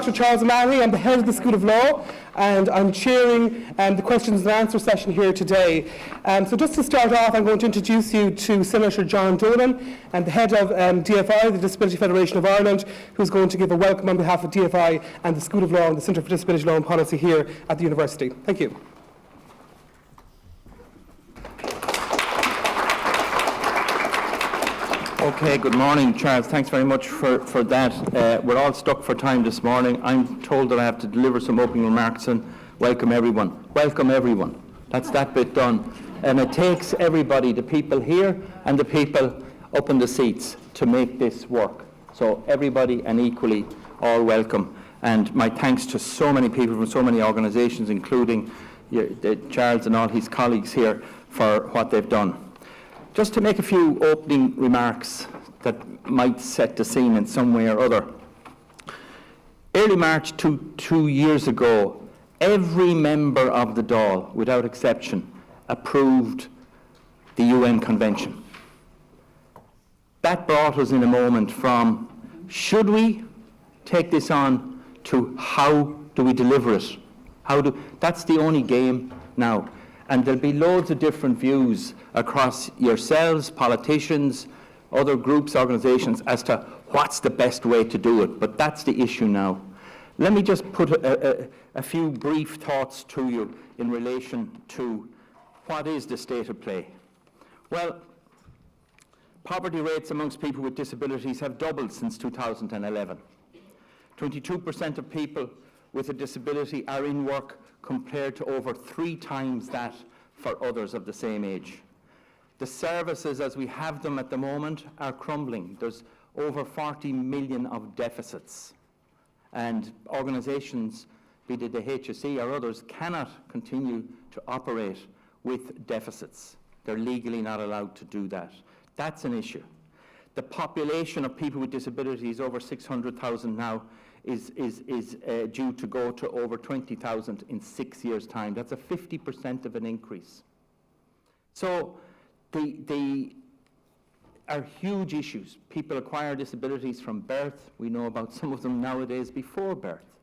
Dr. Charles O'Malley. I'm the head of the School of Law, and I'm chairing the questions and answer session here today. So just to start off, I'm going to introduce you to Senator John Dolan, and the head of DFI, the Disability Federation of Ireland, who's going to give a welcome on behalf of DFI and the School of Law and the Centre for Disability Law and Policy here at the University. Thank you. Okay, good morning, Charles. Thanks very much for that. We're all stuck for time this morning. I'm told that I have to deliver some opening remarks and welcome everyone. Welcome everyone. That's that bit done. And it takes everybody, the people here and the people up in the seats, to make this work. So everybody and equally all welcome. And my thanks to so many people from so many organisations, including Charles and all his colleagues here, for what they've done. Just to make a few opening remarks that might set the scene in some way or other. Early March 2 years ago, every member of the Dáil, without exception, approved the UN Convention. That brought us in a moment from, should we take this on, to how do we deliver it? That's the only game now. And there'll be loads of different views across yourselves, politicians, other groups, organisations, as to what's the best way to do it. But that's the issue now. Let me just put a few brief thoughts to you in relation to what is the state of play. Well, poverty rates amongst people with disabilities have doubled since 2011. 22% of people with a disability are in work, compared to over 3 times that for others of the same age. The services as we have them at the moment are crumbling. There's over 40 million of deficits, and organisations, be it the HSE or others, cannot continue to operate with deficits. They're legally not allowed to do that. That's an issue. The population of people with disabilities, over 600,000 now, is due to go to over 20,000 in 6 years' time. That's a 50% of an increase. So they are huge issues. People acquire disabilities from birth. We know about some of them nowadays before birth.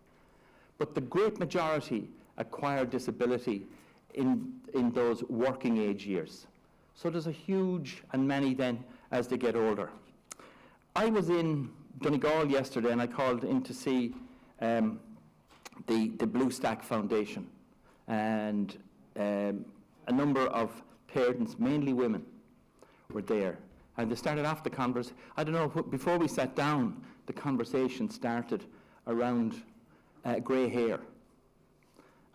But the great majority acquire disability in those working age years. So there's a huge, and many then as they get older. I was in Donegal yesterday, and I called in to see the Blue Stack Foundation, and a number of parents, mainly women, were there. And they started off the conversation. I don't know, before we sat down, the conversation started around grey hair.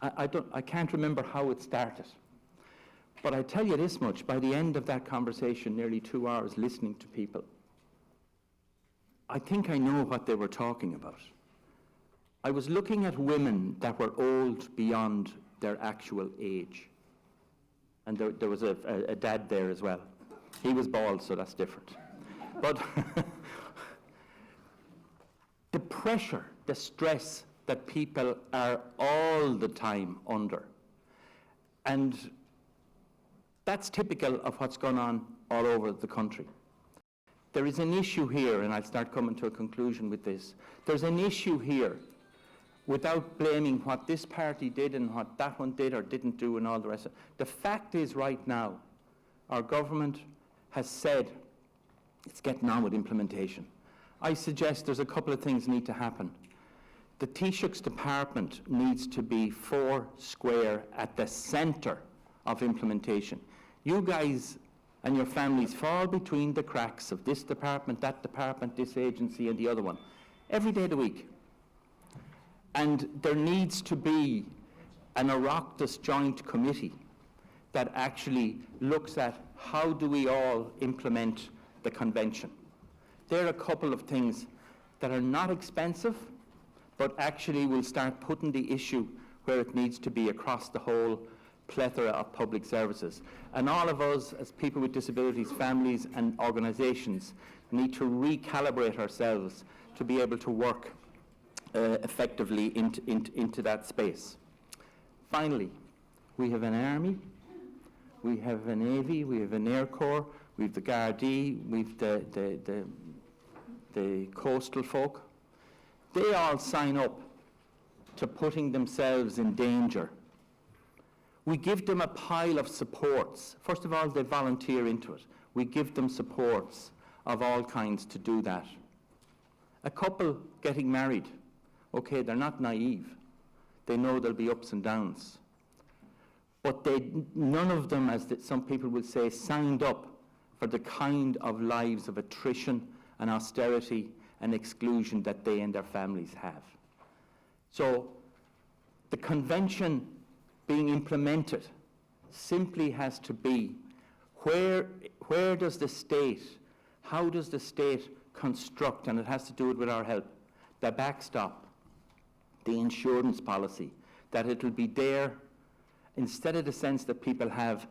I can't remember how it started. But I tell you this much, by the end of that conversation, nearly 2 hours listening to people, I think I know what they were talking about. I was looking at women that were old beyond their actual age. And there was a dad there as well. He was bald, so that's different. But the pressure, the stress that people are all the time under. And that's typical of what's gone on all over the country. There is an issue here, and I'll start coming to a conclusion with this. There's an issue here, without blaming what this party did and what that one did or didn't do and all the rest of it. The fact is, right now, our government has said it's getting on with implementation. I suggest there's a couple of things need to happen. The Taoiseach's department needs to be 4 square at the centre of implementation. You guys and your families fall between the cracks of this department, that department, this agency, and the other one, every day of the week. And there needs to be an Oireachtas joint committee that actually looks at how do we all implement the convention. There are a couple of things that are not expensive, but actually will start putting the issue where it needs to be across the whole plethora of public services. And all of us, as people with disabilities, families and organisations, need to recalibrate ourselves to be able to work effectively into that space. Finally, we have an army, we have a navy, we have an air corps, we have the Gardaí, we have the coastal folk. They all sign up to putting themselves in danger. We give them a pile of supports. First of all, they volunteer into it. We give them supports of all kinds to do that. A couple getting married, okay, they're not naive. They know there'll be ups and downs. But none of them, as some people would say, signed up for the kind of lives of attrition and austerity and exclusion that they and their families have. So the convention being implemented simply has to be where does the state, how does the state construct, and it has to do it with our help, the backstop, the insurance policy, that it will be there instead of the sense that people have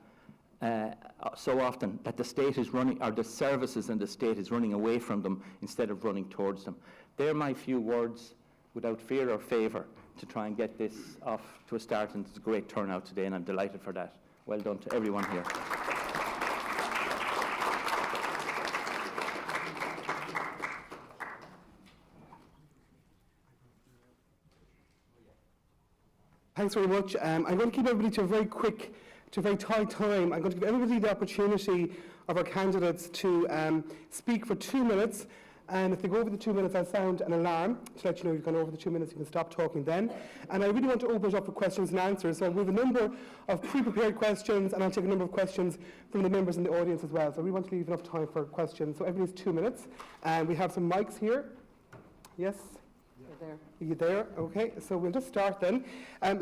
so often that the state is running, or the services and the state is running away from them instead of running towards them. They're my few words, without fear or favour, to try and get this off to a start, and it's a great turnout today, and I'm delighted for that. Well done to everyone here. Thanks very much. I'm going to keep everybody to a very quick, to a very tight time. I'm going to give everybody the opportunity of our candidates to speak for 2 minutes. And if they go over the 2 minutes, I'll sound an alarm to let you know you've gone over the 2 minutes. You can stop talking then. And I really want to open it up for questions and answers. So we have a number of pre-prepared questions, and I'll take a number of questions from the members in the audience as well. So we want to leave enough time for questions. So everybody's 2 minutes. And we have some mics here. Yes? There. You there? Okay, so we'll just start then.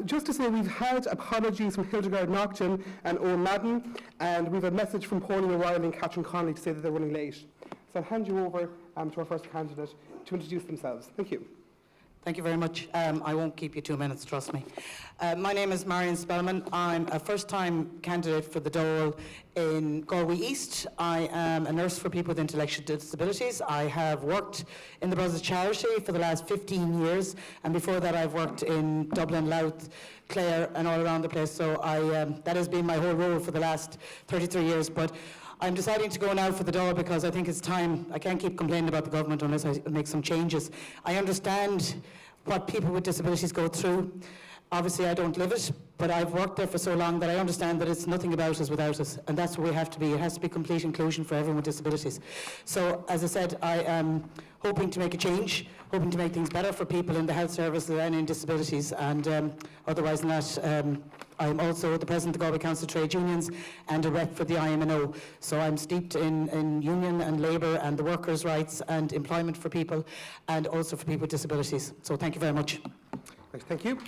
Just to say, we've had apologies from Hildegard Naughton and Owen Madden, and we've a message from Pauline O'Reilly and Catherine Connolly to say that they're running late. So I'll hand you over to our first candidate to introduce themselves. Thank you. Thank you very much. I won't keep you 2 minutes, trust me. My name is Marion Spellman. I'm a first-time candidate for the Dáil in Galway East. I am a nurse for people with intellectual disabilities. I have worked in the Brothers Charity for the last 15 years, and before that I've worked in Dublin, Louth, Clare, and all around the place. So that has been my whole role for the last 33 years. But I'm deciding to go now for the Dáil because I think it's time. I can't keep complaining about the government unless I make some changes. I understand what people with disabilities go through. Obviously I don't live it, but I've worked there for so long that I understand that it's nothing about us without us, and that's where we have to be. It has to be complete inclusion for everyone with disabilities. So, as I said, I am hoping to make a change, hoping to make things better for people in the health services and in disabilities, and otherwise than that, I'm also the president of the Galway Council of Trade Unions and a rep for the IMNO. So I'm steeped in union and labour and the workers' rights and employment for people, and also for people with disabilities. So thank you very much. Right, thank you.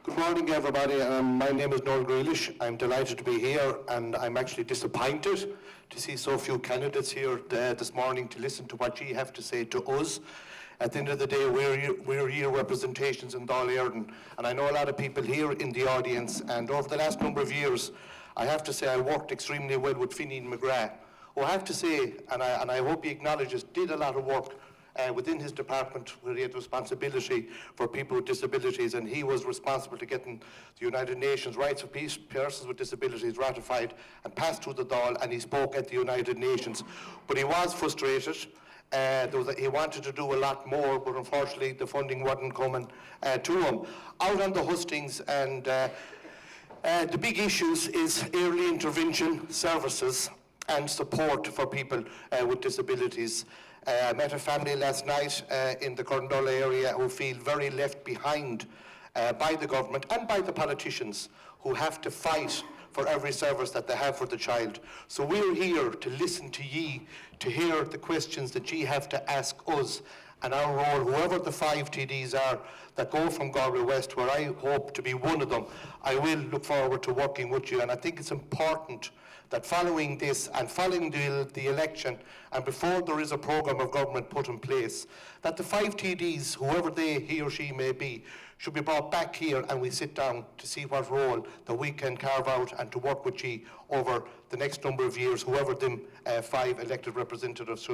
Good morning, everybody. My name is Noel Grealish. I'm delighted to be here, and I'm actually disappointed to see so few candidates here this morning to listen to what you have to say to us. At the end of the day, we're your representations in Dáil Éireann, and I know a lot of people here in the audience, and over the last number of years, I have to say I worked extremely well with Finian McGrath, who I have to say, and I hope he acknowledges, did a lot of work within his department where he had responsibility for people with disabilities, and he was responsible to getting the United Nations Rights of Persons with Disabilities ratified and passed through the Dáil, and he spoke at the United Nations. But he was frustrated. He wanted to do a lot more, but unfortunately the funding wasn't coming to him. Out on the hustings, and the big issues is early intervention services and support for people with disabilities. I met a family last night in the Corndall area who feel very left behind by the government and by the politicians, who have to fight for every service that they have for the child. So we're here to listen to ye, to hear the questions that ye have to ask us, and our role, whoever the 5 TDs are that go from Galway West, where I hope to be one of them, I will look forward to working with you. And I think it's important that following this and following the election, and before there is a programme of government put in place, that the 5 TDs, whoever he or she may be, should be brought back here and we sit down to see what role that we can carve out and to work with you over the next number of years, whoever them 5 elected representatives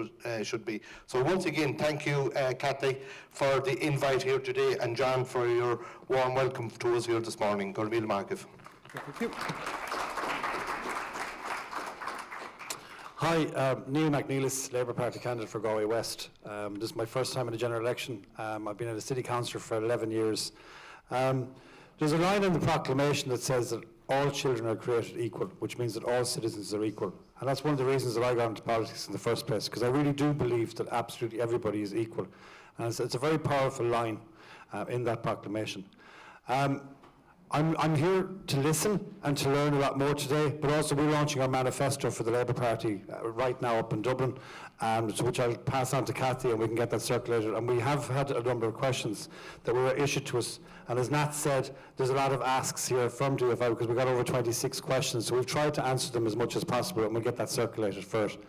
should be. So once again, thank you, Cathy, for the invite here today, and John for your warm welcome to us here this morning. Thank you. Hi, Neil McNeilis, Labour Party candidate for Galway West. This is my first time in a general election. I've been a city councillor for 11 years. There's a line in the proclamation that says that all children are created equal, which means that all citizens are equal. And that's one of the reasons that I got into politics in the first place, because I really do believe that absolutely everybody is equal. And it's a very powerful line in that proclamation. I'm here to listen and to learn a lot more today, but also we're launching our manifesto for the Labour Party right now up in Dublin, which I'll pass on to Cathy and we can get that circulated. And we have had a number of questions that were issued to us. And as Nat said, there's a lot of asks here from DFI because we got over 26 questions. So we've tried to answer them as much as possible and we'll get that circulated first.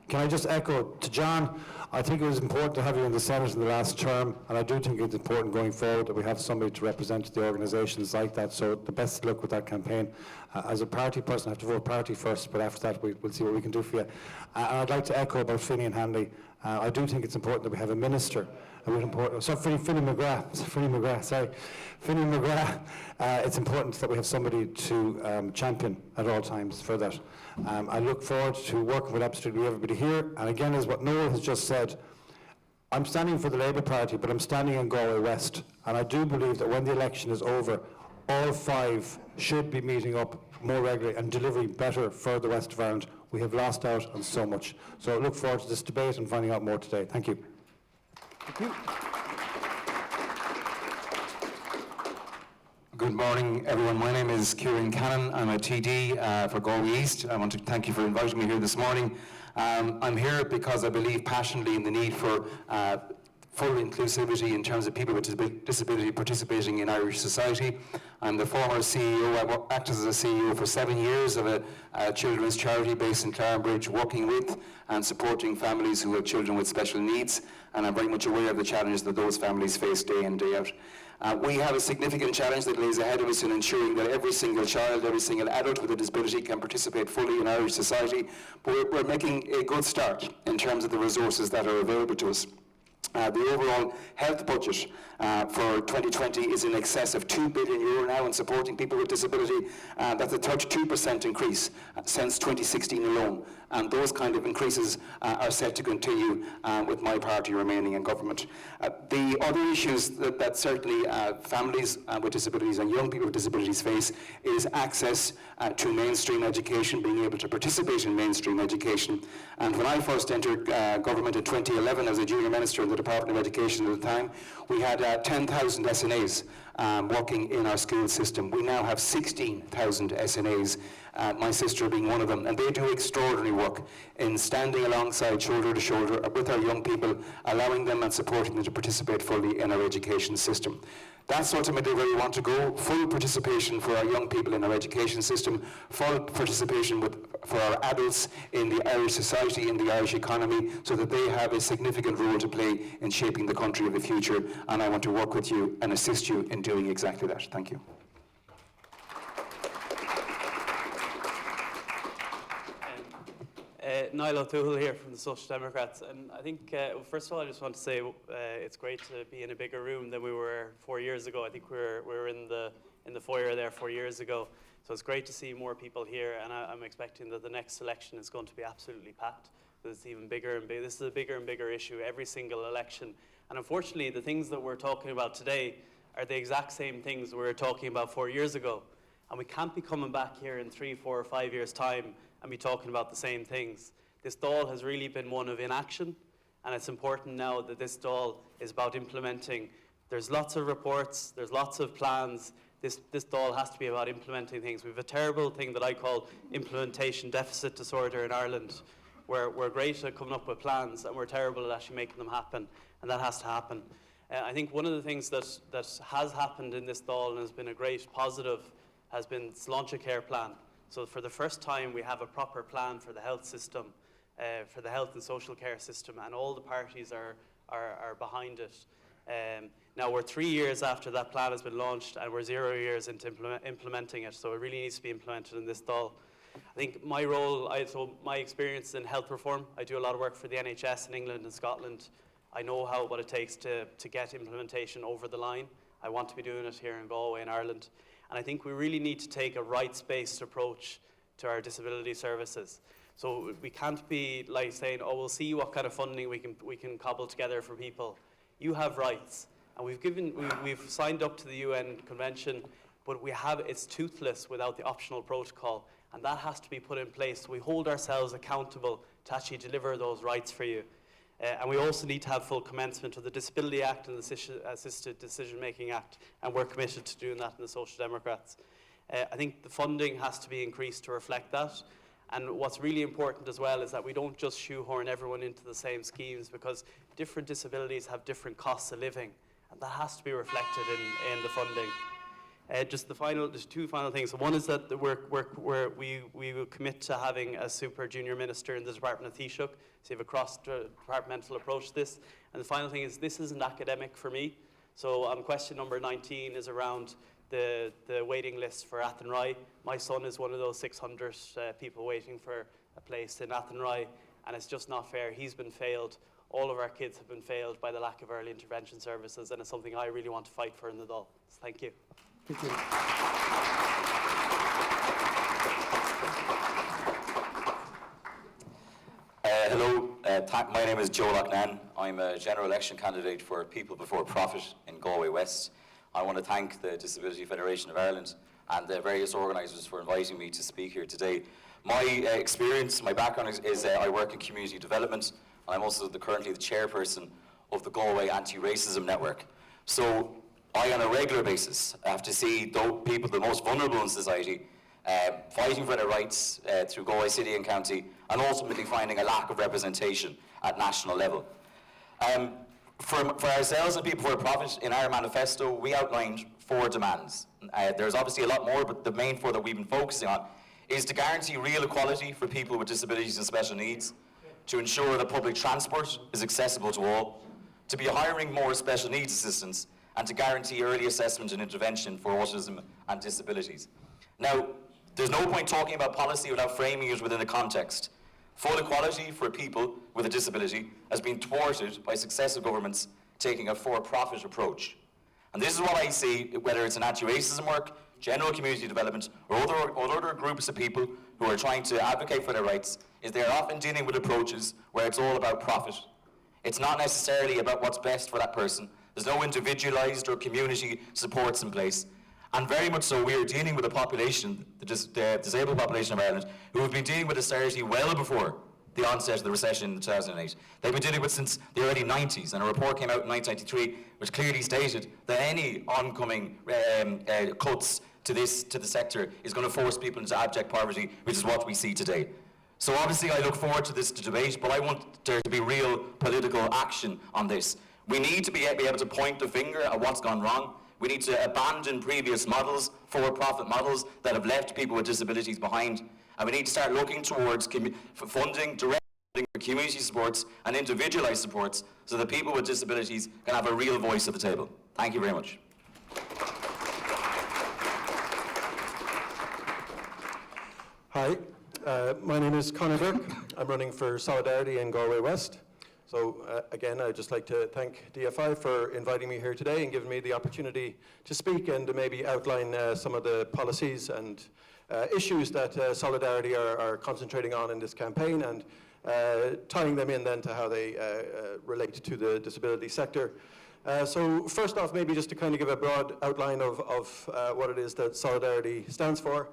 Can I just echo to John, I think it was important to have you in the Senate in the last term, and I do think it's important going forward that we have somebody to represent the organisations like that, so the best of luck with that campaign. As a party person, I have to vote party first, but after that we'll see what we can do for you. And I'd like to echo about Finney and Hanley. I do think it's important that we have a minister. Finny McGrath, sorry. Finny McGrath, it's important that we have somebody to champion at all times for that. I look forward to working with absolutely everybody here. And again, as what Noel has just said, I'm standing for the Labour Party, but I'm standing in Galway West. And I do believe that when the election is over, all five should be meeting up more regularly and delivering better for the West of Ireland. We have lost out on so much. So I look forward to this debate and finding out more today. Thank you. Thank you. Good morning, everyone. My name is Kieran Cannon. I'm a TD for Galway East. I want to thank you for inviting me here this morning. I'm here because I believe passionately in the need for full inclusivity in terms of people with disability participating in Irish society. I'm the former CEO. I acted as a CEO for 7 years of a children's charity based in Clarenbridge, working with and supporting families who have children with special needs, and I'm very much aware of the challenges that those families face day in, day out. We have a significant challenge that lays ahead of us in ensuring that every single child, every single adult with a disability can participate fully in Irish society, but we're making a good start in terms of the resources that are available to us. The overall health budget for 2020 is in excess of €2 billion now in supporting people with disability. That's a 32% increase since 2016 alone. And those kind of increases are set to continue with my party remaining in government. The other issues that certainly families with disabilities and young people with disabilities face is access to mainstream education, being able to participate in mainstream education. And when I first entered government in 2011 as a junior minister in the Department of Education at the time, we had 10,000 SNAs working in our school system. We now have 16,000 SNAs, my sister being one of them, and they do extraordinary work in standing alongside shoulder to shoulder with our young people, allowing them and supporting them to participate fully in our education system. That's ultimately where we want to go, full participation for our young people in our education system, full participation for our adults in the Irish society, in the Irish economy, so that they have a significant role to play in shaping the country of the future, and I want to work with you and assist you in doing exactly that. Thank you. Niall O'Toole here from the Social Democrats, and I think first of all I just want to say it's great to be in a bigger room than we were 4 years ago. I think we were in the foyer there 4 years ago, so it's great to see more people here, and I'm expecting that the next election is going to be absolutely packed. It's even bigger and bigger. This is a bigger and bigger issue every single election, and unfortunately the things that we're talking about today are the exact same things we were talking about 4 years ago, and we can't be coming back here in 3, 4 or 5 years time and be talking about the same things. This Dáil has really been one of inaction, and it's important now that this Dáil is about implementing. There's lots of reports, there's lots of plans. This Dáil has to be about implementing things. We have a terrible thing that I call implementation deficit disorder in Ireland, where we're great at coming up with plans and we're terrible at actually making them happen, and that has to happen. I think one of the things that has happened in this Dáil and has been a great positive has been the Launch a Care plan. So for the first time, we have a proper plan for the health system, for the health and social care system, and all the parties are behind it. Now we're 3 years after that plan has been launched, and we're 0 years into implementing it, so it really needs to be implemented in this Dáil. I think my role, so my experience in health reform, I do a lot of work for the NHS in England and Scotland. I know what it takes to get implementation over the line. I want to be doing it here in Galway in Ireland. And I think we really need to take a rights-based approach to our disability services. So we can't be like saying, oh, we'll see what kind of funding we can cobble together for people. You have rights, and we've signed up to the UN Convention, but it's toothless without the optional protocol, and that has to be put in place. We hold ourselves accountable to actually deliver those rights for you. And we also need to have full commencement of the Disability Act and the Assisted Decision-Making Act, and we're committed to doing that in the Social Democrats. I think the funding has to be increased to reflect that. And what's really important as well is that we don't just shoehorn everyone into the same schemes, because different disabilities have different costs of living, and that has to be reflected in the funding. Just two final things. One is that we will commit to having a super junior minister in the Department of Taoiseach, so you have a cross-departmental approach to this. And the final thing is, this isn't academic for me. So question number 19 is around the waiting list for Athenry. My son is one of those 600 people waiting for a place in Athenry, and it's just not fair. He's been failed. All of our kids have been failed by the lack of early intervention services, and it's something I really want to fight for in the Dáil. So thank you. Thank you. Hello, my name is Joe Lagnan. I'm a general election candidate for People Before Profit in Galway West. I want to thank the Disability Federation of Ireland and the various organisers for inviting me to speak here today. My experience, my background is I work in community development, and I'm also currently the chairperson of the Galway Anti-Racism Network. So I, on a regular basis, have to see those people, the most vulnerable in society, fighting for their rights through Galway City and County, and ultimately finding a lack of representation at national level. For ourselves and People for Profit, in our manifesto, we outlined 4 demands. There's obviously a lot more, but the main 4 that we've been focusing on is to guarantee real equality for people with disabilities and special needs, to ensure that public transport is accessible to all, to be hiring more special needs assistants, and to guarantee early assessment and intervention for autism and disabilities. Now, there's no point talking about policy without framing it within a context. Full equality for people with a disability has been thwarted by successive governments taking a for-profit approach. And this is what I see, whether it's in anti-racism work, general community development, or other groups of people who are trying to advocate for their rights, is they're often dealing with approaches where it's all about profit. It's not necessarily about what's best for that person. There's no individualised or community supports in place. And very much so, we are dealing with a population, the disabled population of Ireland, who have been dealing with austerity well before the onset of the recession in 2008. They've been dealing with since the early 90s, and a report came out in 1993 which clearly stated that any oncoming cuts to the sector is going to force people into abject poverty, which is what we see today. So obviously I look forward to this debate, but I want there to be real political action on this. We need to be able to point the finger at what's gone wrong. We need to abandon previous models, for-profit models that have left people with disabilities behind. And we need to start looking towards funding, direct funding for community supports and individualised supports so that people with disabilities can have a real voice at the table. Thank you very much. Hi, my name is Conor Burke. I'm running for Solidarity in Galway West. So again, I'd just like to thank DFI for inviting me here today and giving me the opportunity to speak and to maybe outline some of the policies and issues that Solidarity are concentrating on in this campaign, and tying them in then to how they relate to the disability sector. So first off, maybe just to kind of give a broad outline of what it is that Solidarity stands for.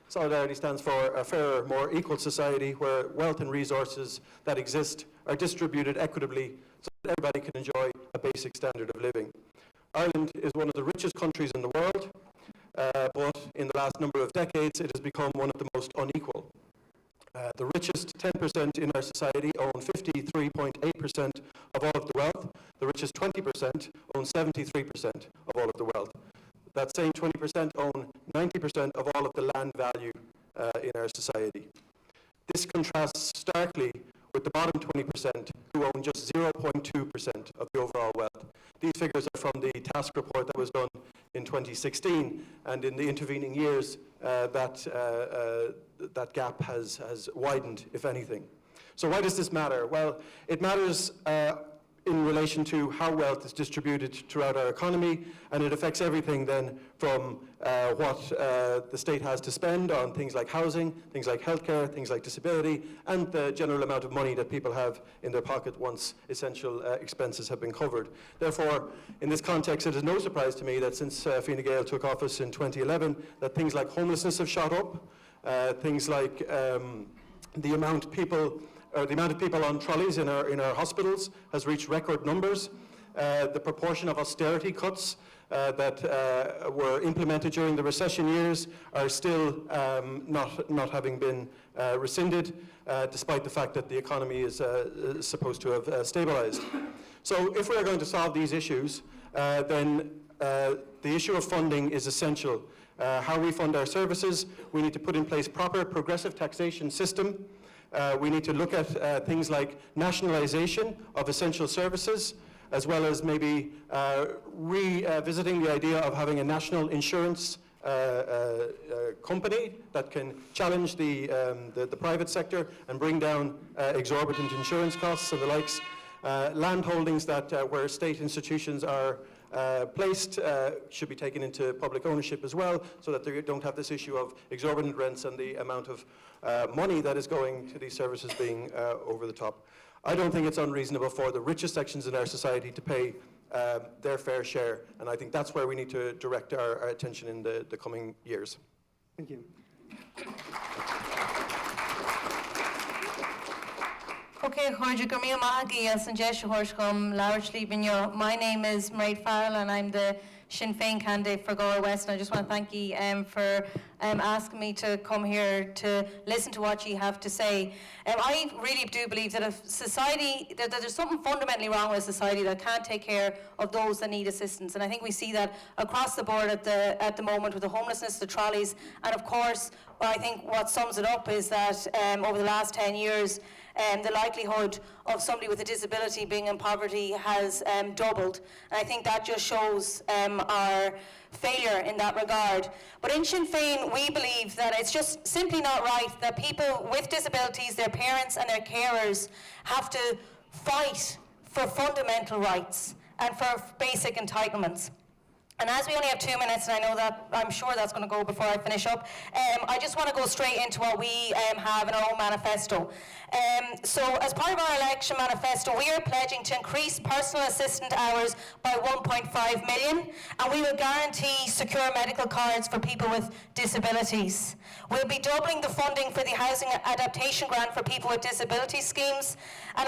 Solidarity stands for a fairer, more equal society where wealth and resources that exist are distributed equitably so that everybody can enjoy a basic standard of living. Ireland is one of the richest countries in the world, but in the last number of decades it has become one of the most unequal. The richest 10% in our society own 53.8% of all of the wealth. The richest 20% own 73% of all of the wealth. That same 20% own 90% of all of the land value in our society. This contrasts starkly with the bottom 20% who own just 0.2% of the overall wealth. These figures are from the task report that was done in 2016, and in the intervening years that gap has widened, if anything. So why does this matter? Well, it matters in relation to how wealth is distributed throughout our economy, and it affects everything then from what the state has to spend on things like housing, things like healthcare, things like disability, and the general amount of money that people have in their pocket once essential expenses have been covered. Therefore, in this context, it is no surprise to me that since Fine Gael took office in 2011, that things like homelessness have shot up, things like the amount of people on trolleys in our hospitals has reached record numbers. The proportion of austerity cuts that were implemented during the recession years are still not having been rescinded, despite the fact that the economy is supposed to have stabilized. So if we are going to solve these issues, then the issue of funding is essential. How we fund our services, we need to put in place proper progressive taxation system. We need to look at things like nationalization of essential services, as well as maybe revisiting the idea of having a national insurance company that can challenge the private sector and bring down exorbitant insurance costs and the likes. Land holdings that where state institutions are placed should be taken into public ownership as well, so that they don't have this issue of exorbitant rents and the amount of money that is going to these services being over the top. I don't think it's unreasonable for the richest sections in our society to pay their fair share, and I think that's where we need to direct our attention in the coming years. Thank you. Okay, Jorge Gurmia Mahagi, as and Jesh Horshcom, largely Binyo. My name is Meredith Riley, and I'm the Sinn Féin candidate for Galway West. And I just want to thank you for asking me to come here to listen to what you have to say. I really do believe that if society, that there's something fundamentally wrong with society that can't take care of those that need assistance. And I think we see that across the board at the moment with the homelessness, the trolleys, and of course, I think what sums it up is that over the last 10 years, the likelihood of somebody with a disability being in poverty has doubled. And I think that just shows our failure in that regard. But in Sinn Féin, we believe that it's just simply not right that people with disabilities, their parents and their carers, have to fight for fundamental rights and for basic entitlements. And as we only have 2 minutes, and I know that I'm sure that's going to go before I finish up, I just want to go straight into what we have in our own manifesto. So as part of our election manifesto, we are pledging to increase personal assistant hours by 1.5 million, and we will guarantee secure medical cards for people with disabilities. We'll be doubling the funding for the Housing Adaptation Grant for people with disability schemes, and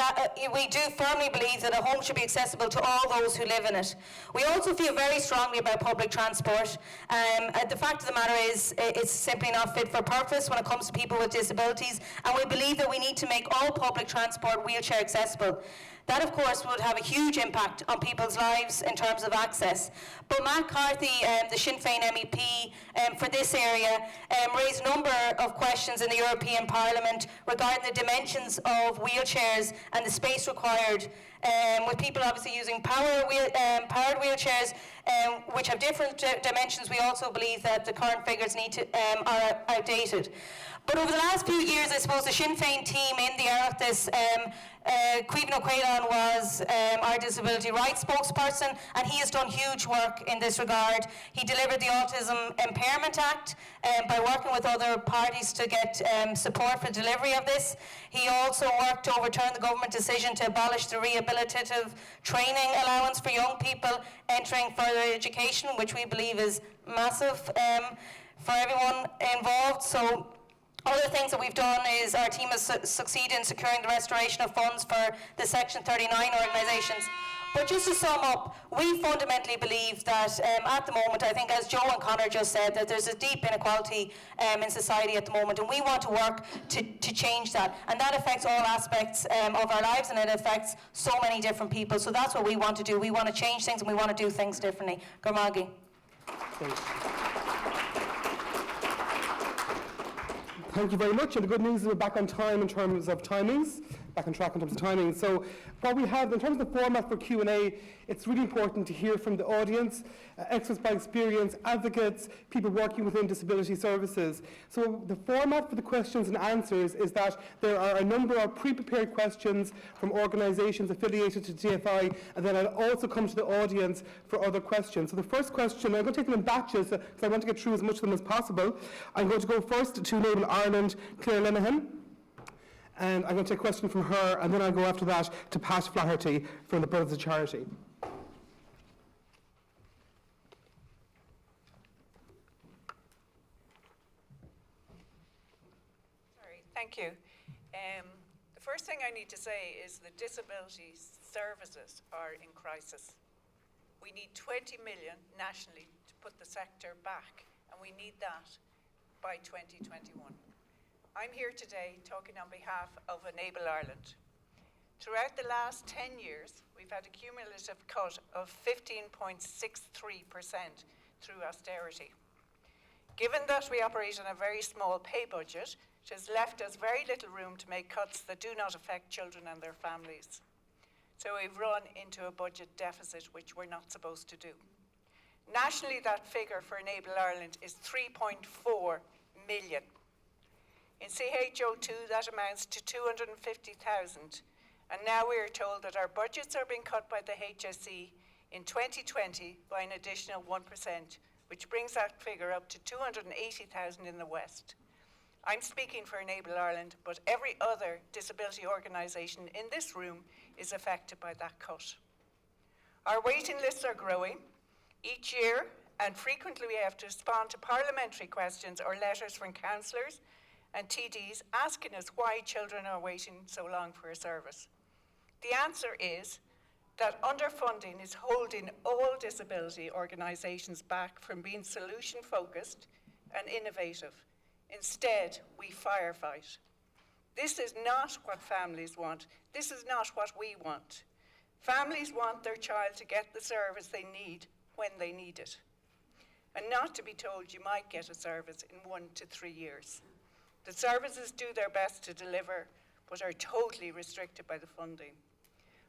we do firmly believe that a home should be accessible to all those who live in it. We also feel very strongly about public transport. The fact of the matter is it's simply not fit for purpose when it comes to people with disabilities, and we believe that we need to make all public transport wheelchair accessible. That, of course, would have a huge impact on people's lives in terms of access. But Matt Carthy, the Sinn Féin MEP for this area, raised a number of questions in the European Parliament regarding the dimensions of wheelchairs and the space required, with people obviously using powered wheelchairs, which have different dimensions. We also believe that the current figures are outdated. But over the last few years, I suppose the Sinn Féin team in the Oireachtas, Cuivan O'Quailon was our disability rights spokesperson, and he has done huge work in this regard. He delivered the Autism Impairment Act by working with other parties to get support for delivery of this. He also worked to overturn the government decision to abolish the rehabilitative training allowance for young people entering further education, which we believe is massive for everyone involved. So other things that we've done is our team has succeeded in securing the restoration of funds for the Section 39 organisations. But just to sum up, we fundamentally believe that at the moment, I think as Joe and Conor just said, that there's a deep inequality in society at the moment, and we want to work to change that. And that affects all aspects of our lives, and it affects so many different people. So that's what we want to do. We want to change things, and we want to do things differently. Gormagi. Thank you very much, and the good news is we're back on time in terms of timings. back on track in terms of timing. So what we have, in terms of the format for Q&A, it's really important to hear from the audience, experts by experience, advocates, people working within disability services. So the format for the questions and answers is that there are a number of pre-prepared questions from organisations affiliated to DFI, and then I'll also come to the audience for other questions. So the first question, I'm going to take them in batches, because I want to get through as much of them as possible. I'm going to go first to Enable Ireland, Claire Lenihan. And I'm going to take a question from her, and then I'll go after that to Pat Flaherty from the Brothers of Charity. Sorry, thank you. The first thing I need to say is that disability services are in crisis. We need 20 million nationally to put the sector back, and we need that by 2021. I'm here today talking on behalf of Enable Ireland. Throughout the last 10 years, we've had a cumulative cut of 15.63% through austerity. Given that we operate on a very small pay budget, it has left us very little room to make cuts that do not affect children and their families. So we've run into a budget deficit, which we're not supposed to do. Nationally, that figure for Enable Ireland is 3.4 million. In CHO2, that amounts to 250,000. And now we are told that our budgets are being cut by the HSE in 2020 by an additional 1%, which brings that figure up to 280,000 in the West. I'm speaking for Enable Ireland, but every other disability organisation in this room is affected by that cut. Our waiting lists are growing each year, and frequently we have to respond to parliamentary questions or letters from councillors and TDs asking us why children are waiting so long for a service. The answer is that underfunding is holding all disability organisations back from being solution-focused and innovative. Instead, we firefight. This is not what families want. This is not what we want. Families want their child to get the service they need when they need it, and not to be told you might get a service in 1 to 3 years. The services do their best to deliver, but are totally restricted by the funding.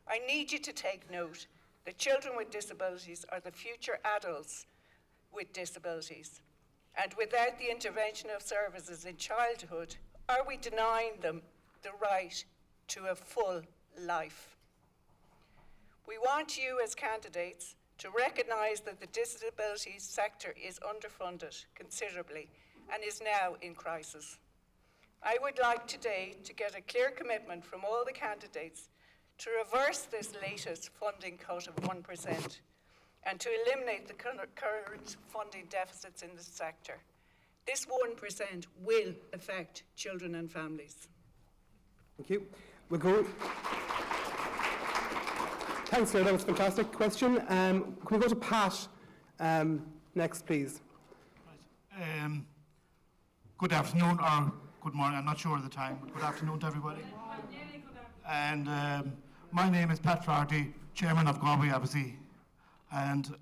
I need you to take note that children with disabilities are the future adults with disabilities. And without the intervention of services in childhood, are we denying them the right to a full life? We want you as candidates to recognise that the disability sector is underfunded considerably and is now in crisis. I would like today to get a clear commitment from all the candidates to reverse this latest funding cut of 1% and to eliminate the current funding deficits in the sector. This 1% will affect children and families. Thank you. We'll go. Thanks, Claire. That was a fantastic question. Can we go to Pat next, please? Right. Good afternoon, or good morning, I'm not sure of the time, but good afternoon to everybody. And my name is Pat Flaherty, Chairman of Galway City, and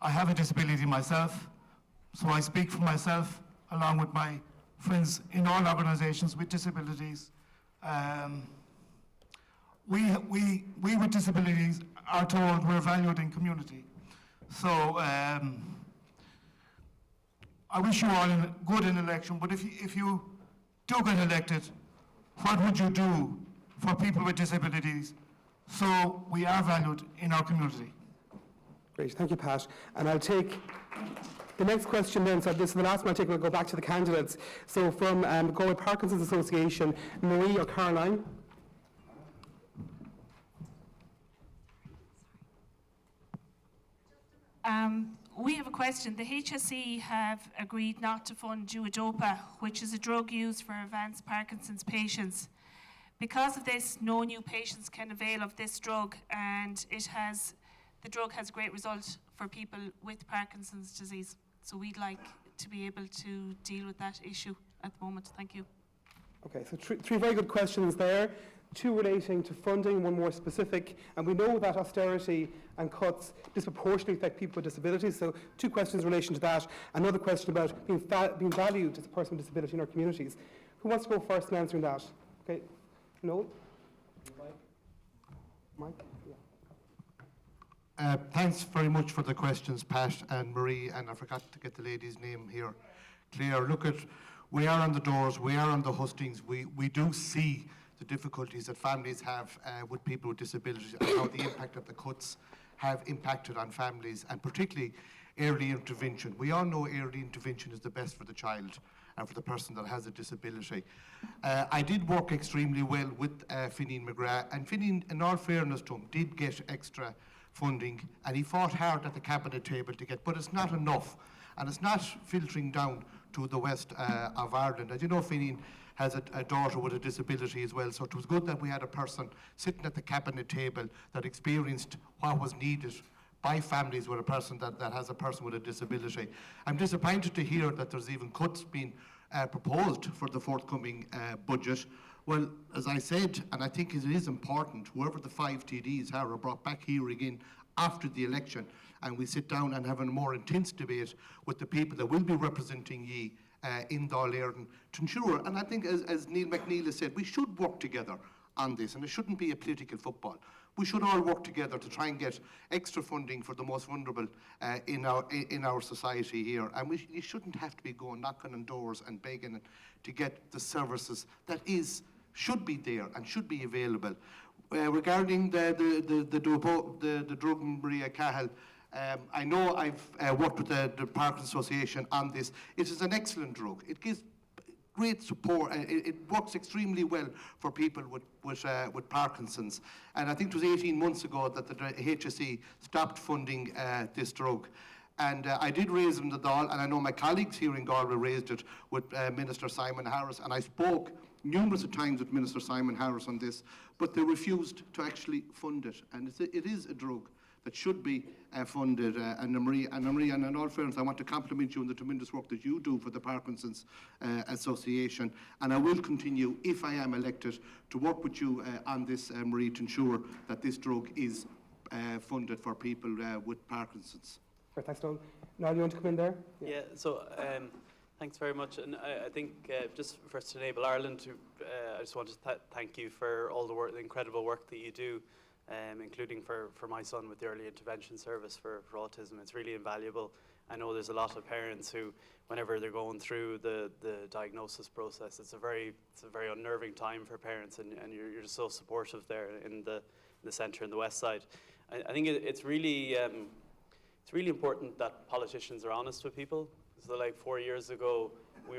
I have a disability myself, so I speak for myself along with my friends in all organisations with disabilities. We with disabilities are told we're valued in community. So I wish you all good in election, but if you do get elected, what would you do for people with disabilities so we are valued in our community? Great, thank you, Pat. And I'll take the next question then. So this is the last one I'll take. We'll go back to the candidates. So from Galway Parkinson's Association, Marie or Caroline? We have a question. The HSE have agreed not to fund Duodopa, which is a drug used for advanced Parkinson's patients. Because of this, no new patients can avail of this drug, and the drug has a great result for people with Parkinson's disease. So we'd like to be able to deal with that issue at the moment. Thank you. Okay, so three very good questions there. Two relating to funding, one more specific, and we know that austerity and cuts disproportionately affect people with disabilities, so two questions in relation to that. Another question about being valued as a person with disability in our communities. Who wants to go first in answering that? Okay, Noel? Mike? Yeah. Thanks very much for the questions, Pat and Marie, and I forgot to get the lady's name here. Claire, we are on the doors, we are on the hustings, we do see the difficulties that families have with people with disabilities and how the impact of the cuts have impacted on families, and particularly early intervention. We all know early intervention is the best for the child and for the person that has a disability. I did work extremely well with Finian McGrath, and Finian, in all fairness to him, did get extra funding, and he fought hard at the cabinet table to get, but it's not enough, and it's not filtering down to the west of Ireland. As you know, Finian has a daughter with a disability as well, so it was good that we had a person sitting at the cabinet table that experienced what was needed by families with a person that has a person with a disability. I'm disappointed to hear that there's even cuts being proposed for the forthcoming budget. Well, as I said, and I think it is important, whoever the 5 TDs are brought back here again after the election, and we sit down and have a more intense debate with the people that will be representing ye in Dáil Éireann to ensure, and I think as Neil McNeil has said, we should work together on this, and it shouldn't be a political football. We should all work together to try and get extra funding for the most vulnerable in our society here, and you shouldn't have to be going knocking on doors and begging to get the services that should be there and should be available. Regarding the drug, Maria Cahill, I know I've worked with the Parkinson's Association on this. It is an excellent drug. It gives great support. It works extremely well for people with Parkinson's. And I think it was 18 months ago that the HSE stopped funding this drug. And I did raise it in the Dáil, and I know my colleagues here in Galway raised it with Minister Simon Harris, and I spoke numerous of times with Minister Simon Harris on this, but they refused to actually fund it. And it is a drug that should be funded. And Marie, and in all fairness, I want to compliment you on the tremendous work that you do for the Parkinson's Association. And I will continue, if I am elected, to work with you on this, Marie, to ensure that this drug is funded for people with Parkinson's. Great, thanks, Noel. Noel, you want to come in there? Yeah, so thanks very much. And I think just first to Enable Ireland, I just want to thank you for all the incredible work that you do, including for my son with the early intervention service for autism. It's really invaluable. I know there's a lot of parents who, whenever they're going through the diagnosis process, it's a very unnerving time for parents, and you're just so supportive there in the centre and the west side. I think it's really important that politicians are honest with people. So like 4 years ago, we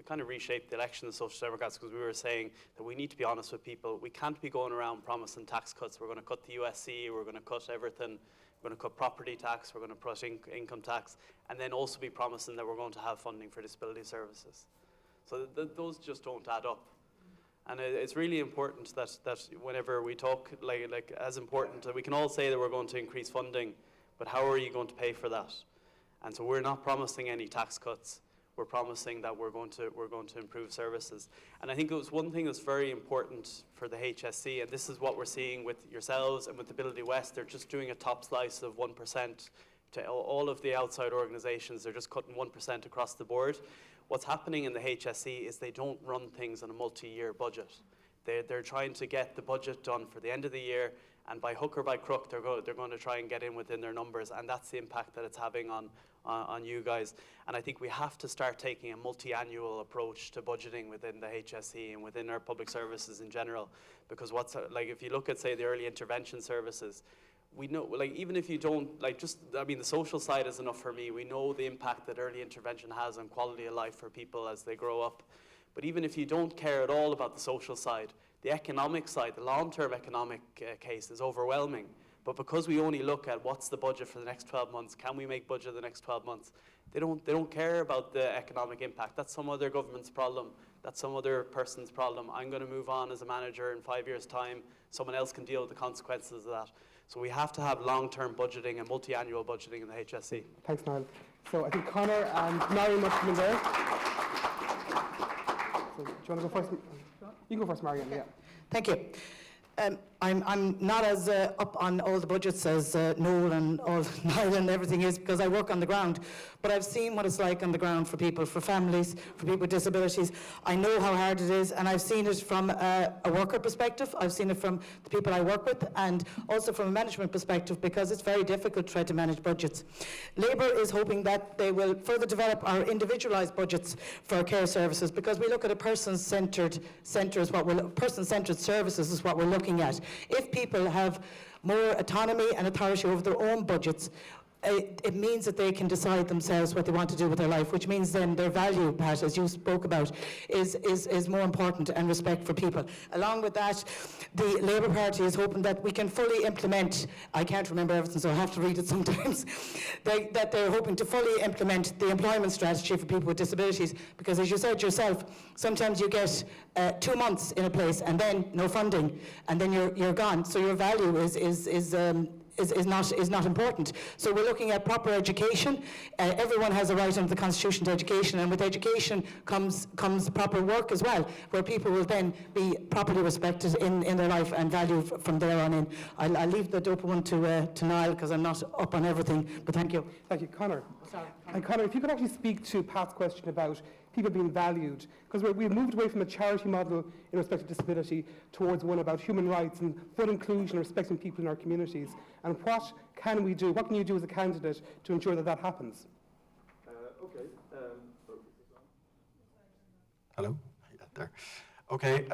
kind of reshaped the election of Social Democrats because we were saying that we need to be honest with people. We can't be going around promising tax cuts. We're going to cut the USC, we're going to cut everything. We're going to cut property tax, we're going to cut income tax, and then also be promising that we're going to have funding for disability services. So those just don't add up. And it's really important that whenever we talk, like as important, we can all say that we're going to increase funding, but how are you going to pay for that? And so we're not promising any tax cuts. We're promising that we're going to improve services. And I think it was one thing that's very important for the HSE, and this is what we're seeing with yourselves and with Ability West. They're just doing a top slice of 1% to all of the outside organisations. They're just cutting 1% across the board. What's happening in the HSE is they don't run things on a multi-year budget. They're trying to get the budget done for the end of the year, and by hook or by crook, they're going to try and get in within their numbers, and that's the impact that it's having on you guys. And I think we have to start taking a multi-annual approach to budgeting within the HSE and within our public services in general, because if you look at, say, the early intervention services, we know, even if you don't, the social side is enough for me. We know the impact that early intervention has on quality of life for people as they grow up. But even if you don't care at all about the social side, the economic side, the long-term economic case is overwhelming. But because we only look at what's the budget for the next 12 months, can we make budget the next 12 months? They don't care about the economic impact. That's some other government's problem. That's some other person's problem. I'm going to move on as a manager in 5 years' time. Someone else can deal with the consequences of that. So we have to have long-term budgeting and multi-annual budgeting in the HSE. Thanks, Niall. So I think Conor and Marion must come in there. So do you want to go first? You can go first, Marion. Yeah. Thank you. I'm not as up on all the budgets as Noel and all Niall and everything is, because I work on the ground. But I've seen what it's like on the ground for people, for families, for people with disabilities. I know how hard it is, and I've seen it from a worker perspective. I've seen it from the people I work with, and also from a management perspective, because it's very difficult to try to manage budgets. Labour is hoping that they will further develop our individualised budgets for care services, because we look at a person-centred services is what we're looking at. If people have more autonomy and authority over their own budgets, it means that they can decide themselves what they want to do with their life, which means then their value, Pat, as you spoke about, is more important, and respect for people. Along with that, the Labour Party is hoping that we can fully implement, I can't remember everything, so I have to read it sometimes, that they're hoping to fully implement the employment strategy for people with disabilities, because as you said yourself, sometimes you get 2 months in a place and then no funding, and then you're gone. So your value is not important. So we're looking at proper education. Everyone has a right under the Constitution to education, and with education comes proper work as well, where people will then be properly respected in their life and valued from there on in. I'll leave the DOPA one to Niall, because I'm not up on everything, but thank you. Thank you. Conor. And Conor, if you could actually speak to Pat's question about people being valued, because we've moved away from a charity model in respect to disability towards one about human rights and full inclusion and respecting people in our communities. And what can we do? What can you do as a candidate to ensure that that happens? Hello? Yeah, there. Okay.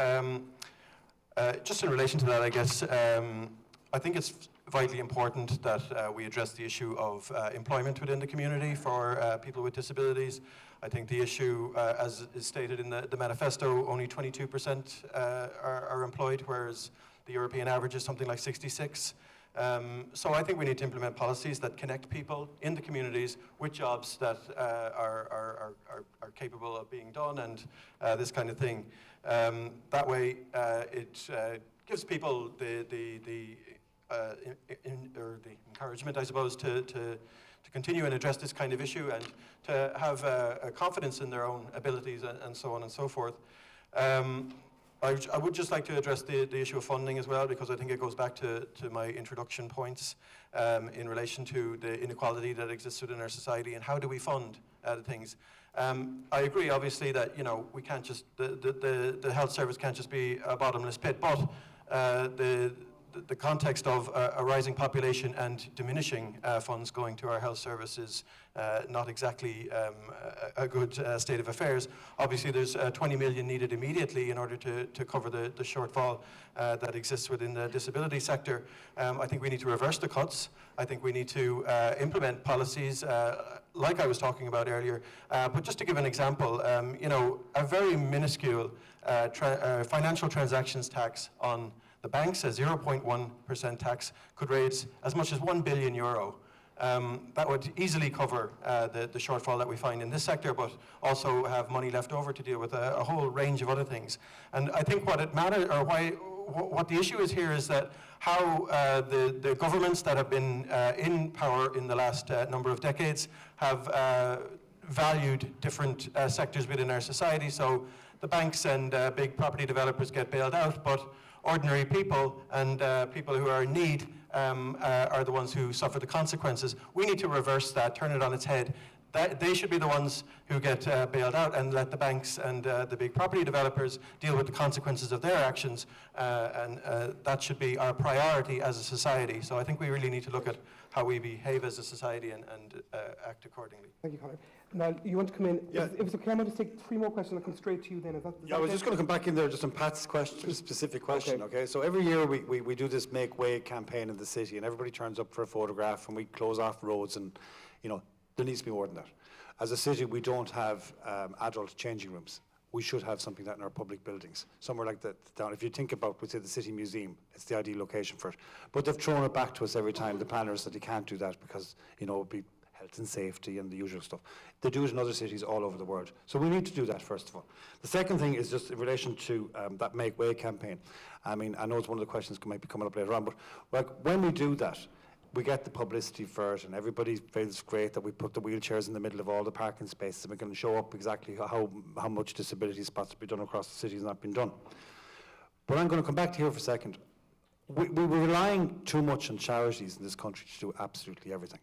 Just in relation to that, I guess, I think it's vitally important that we address the issue of employment within the community for people with disabilities. I think the issue, as is stated in the manifesto, only 22% are employed, whereas the European average is something like 66%. So I think we need to implement policies that connect people in the communities with jobs that are capable of being done, and this kind of thing. That way, it gives people the encouragement, I suppose, to continue and address this kind of issue, and to have confidence in their own abilities, and so on and so forth. I would just like to address the issue of funding as well, because I think it goes back to my introduction points in relation to the inequality that exists within our society, and how do we fund the things. I agree, obviously, that we can't just the health service can't just be a bottomless pit, but the context of a rising population and diminishing funds going to our health service is not exactly a good state of affairs. Obviously, there's 20 million needed immediately in order to cover the shortfall that exists within the disability sector. I think we need to reverse the cuts. I think we need to implement policies like I was talking about earlier. But just to give an example, a very minuscule financial transactions tax on the banks, a 0.1% tax, could raise as much as €1 billion. That would easily cover the shortfall that we find in this sector, but also have money left over to deal with a whole range of other things. And I think what it matters, or what the issue is here, is that how the governments that have been in power in the last number of decades have valued different sectors within our society. So the banks and big property developers get bailed out, but ordinary people and people who are in need are the ones who suffer the consequences. We need to reverse that, turn it on its head. They should be the ones who get bailed out, and let the banks and the big property developers deal with the consequences of their actions, and that should be our priority as a society. So I think we really need to look at how we behave as a society and act accordingly. Thank you, Conor. Now, you want to come in? Yeah. If it's okay, I'm going to take 3 more questions and come straight to you then. Is that Yeah, I was just going to come back in there just on Pat's question, specific question, okay? So every year we do this Make Way campaign in the city, and everybody turns up for a photograph, and we close off roads, and, there needs to be more than that. As a city, we don't have adult changing rooms. We should have something like that in our public buildings. Somewhere like that down. If you think about, say, the City Museum, it's the ideal location for it. But they've thrown it back to us every time, the planners, that they can't do that because, it would be health and safety and the usual stuff. They do it in other cities all over the world. So we need to do that, first of all. The second thing is just in relation to that Make Way campaign. I mean, I know it's one of the questions that might be coming up later on, but like, when we do that, we get the publicity for it, and everybody feels great that we put the wheelchairs in the middle of all the parking spaces, and we can show up exactly how much disability spots to be done across the city has not been done. But I'm going to come back to here for a second. we're relying too much on charities in this country to do absolutely everything.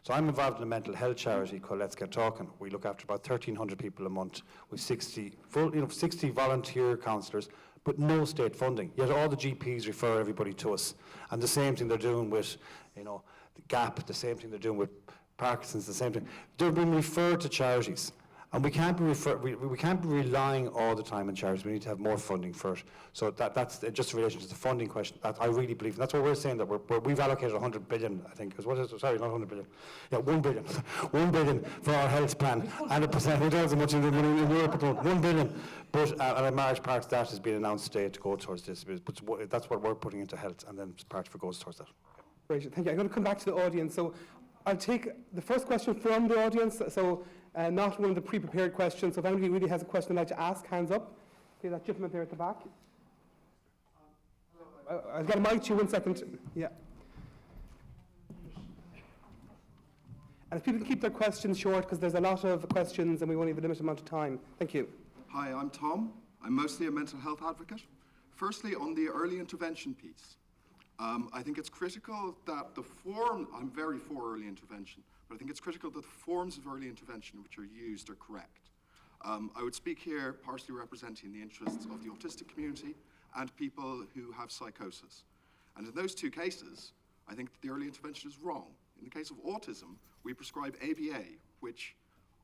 So I'm involved in a mental health charity called Let's Get Talking. We look after about 1,300 people a month with 60 volunteer counsellors, but no state funding. Yet all the GPs refer everybody to us. And the same thing they're doing with, the GAP, the same thing they're doing with Parkinson's, the same thing. They're being referred to charities. And we can't be relying all the time on charities. We need to have more funding for it. So that's just in relation to the funding question. That I really believe, and that's what we're saying, that we've allocated 100 billion, I think. Sorry, not 100 billion. Yeah, 1 billion. 1 billion for our health plan. And a percent, who does how much in Europe at the moment? 1 billion. But and a large part of that has been announced today to go towards this. But that's what we're putting into health, and then part of it goes towards that. Great, thank you. I'm going to come back to the audience. So I'll take the first question from the audience. So not one of the pre-prepared questions. So if anybody really has a question they'd like to ask, hands up. Okay, that gentleman there at the back. I'll get a mic to you 1 second. Yeah. And if people can keep their questions short, because there's a lot of questions and we only have a limited amount of time. Thank you. Hi, I'm Tom. I'm mostly a mental health advocate. Firstly, on the early intervention piece, I think it's critical that I'm very for early intervention, but I think it's critical that the forms of early intervention which are used are correct. I would speak here partially representing the interests of the autistic community and people who have psychosis. And in those two cases, I think that the early intervention is wrong. In the case of autism, we prescribe ABA, which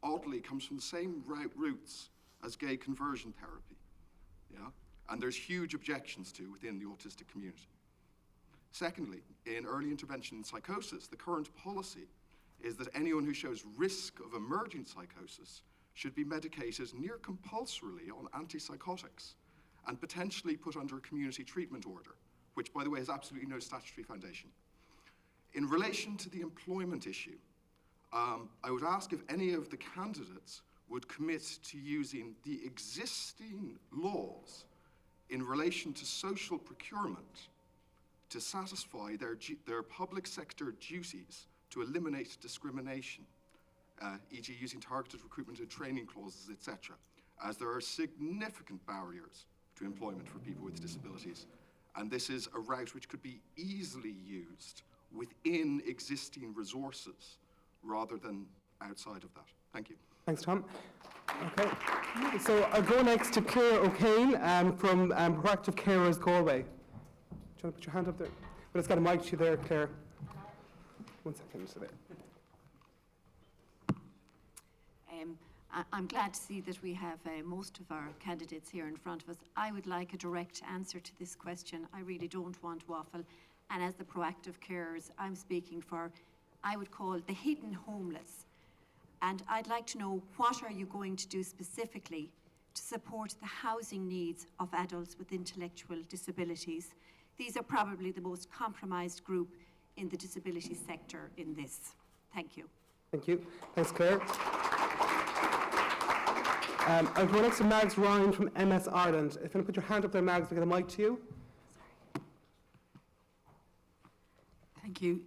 oddly comes from the same roots as gay conversion therapy. Yeah? And there's huge objections to within the autistic community. Secondly, in early intervention in psychosis, the current policy is that anyone who shows risk of emerging psychosis should be medicated near compulsorily on antipsychotics and potentially put under a community treatment order, which, by the way, has absolutely no statutory foundation. In relation to the employment issue, I would ask if any of the candidates would commit to using the existing laws in relation to social procurement to satisfy their public sector duties to eliminate discrimination, e.g. using targeted recruitment and training clauses, etc., as there are significant barriers to employment for people with disabilities. And this is a route which could be easily used within existing resources rather than outside of that. Thank you. Thanks, Tom. Okay, so I'll go next to Claire O'Kane from Proactive Carers Galway. Do you want to put your hand up there? But it's got a mic to you there, Claire. 1 second, so there. I'm glad to see that we have most of our candidates here in front of us. I would like a direct answer to this question. I really don't want waffle. And as the proactive carers I'm speaking for, I would call the hidden homeless. And I'd like to know, what are you going to do specifically to support the housing needs of adults with intellectual disabilities? These are probably the most compromised group in the disability sector in this. Thank you. Thank you. Thanks, Claire. I'll go next to Mags Ryan from MS Ireland. If you want to put your hand up there, Mags, we'll get a mic to you. Thank you.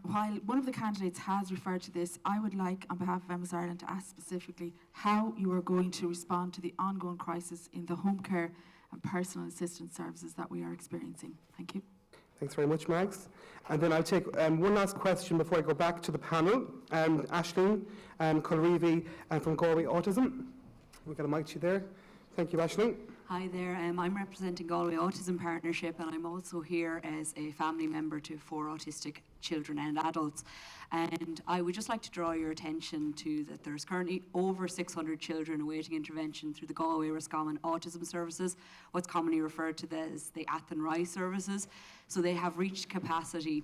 While one of the candidates has referred to this, I would like, on behalf of MS Ireland, to ask specifically how you are going to respond to the ongoing crisis in the home care and personal assistance services that we are experiencing. Thank you. Thanks very much, Mags. And then I'll take one last question before I go back to the panel. Aisling Colreevy from Galway Autism. We'll get a mic to you there. Thank you, Aisling. Hi there, I'm representing Galway Autism Partnership, and I'm also here as a family member to 4 autistic children and adults. And I would just like to draw your attention to that there's currently over 600 children awaiting intervention through the Galway Roscommon Autism Services, what's commonly referred to as the Athenry services. So they have reached capacity,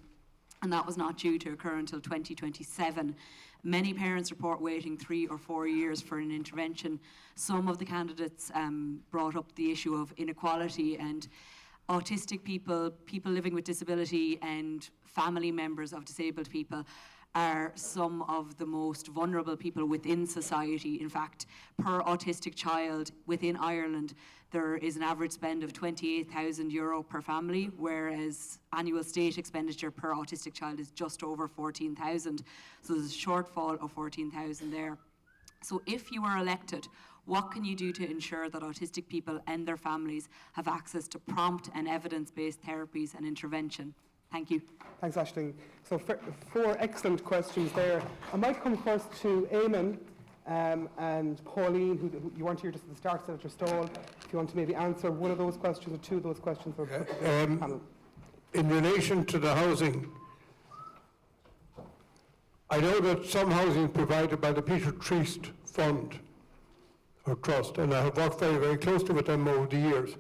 and that was not due to occur until 2027. Many parents report waiting 3 or 4 years for an intervention. Some of the candidates brought up the issue of inequality, and autistic people, people living with disability, and family members of disabled people are some of the most vulnerable people within society. In fact, per autistic child within Ireland, there is an average spend of €28,000 per family, whereas annual state expenditure per autistic child is just over 14,000. So there's a shortfall of 14,000 there. So if you were elected, What can you do to ensure that autistic people and their families have access to prompt and evidence-based therapies and intervention? Thank you. Thanks, Aisling. So 4 excellent questions there. I might come first to Eamon and Pauline, who you weren't here just at the start, Senator Stall. If you want to maybe answer one of those questions or 2 of those questions for the panel. In relation to the housing, I know that some housing is provided by the Peter Treast Fund or Trust, and I have worked very, very closely with them over the years.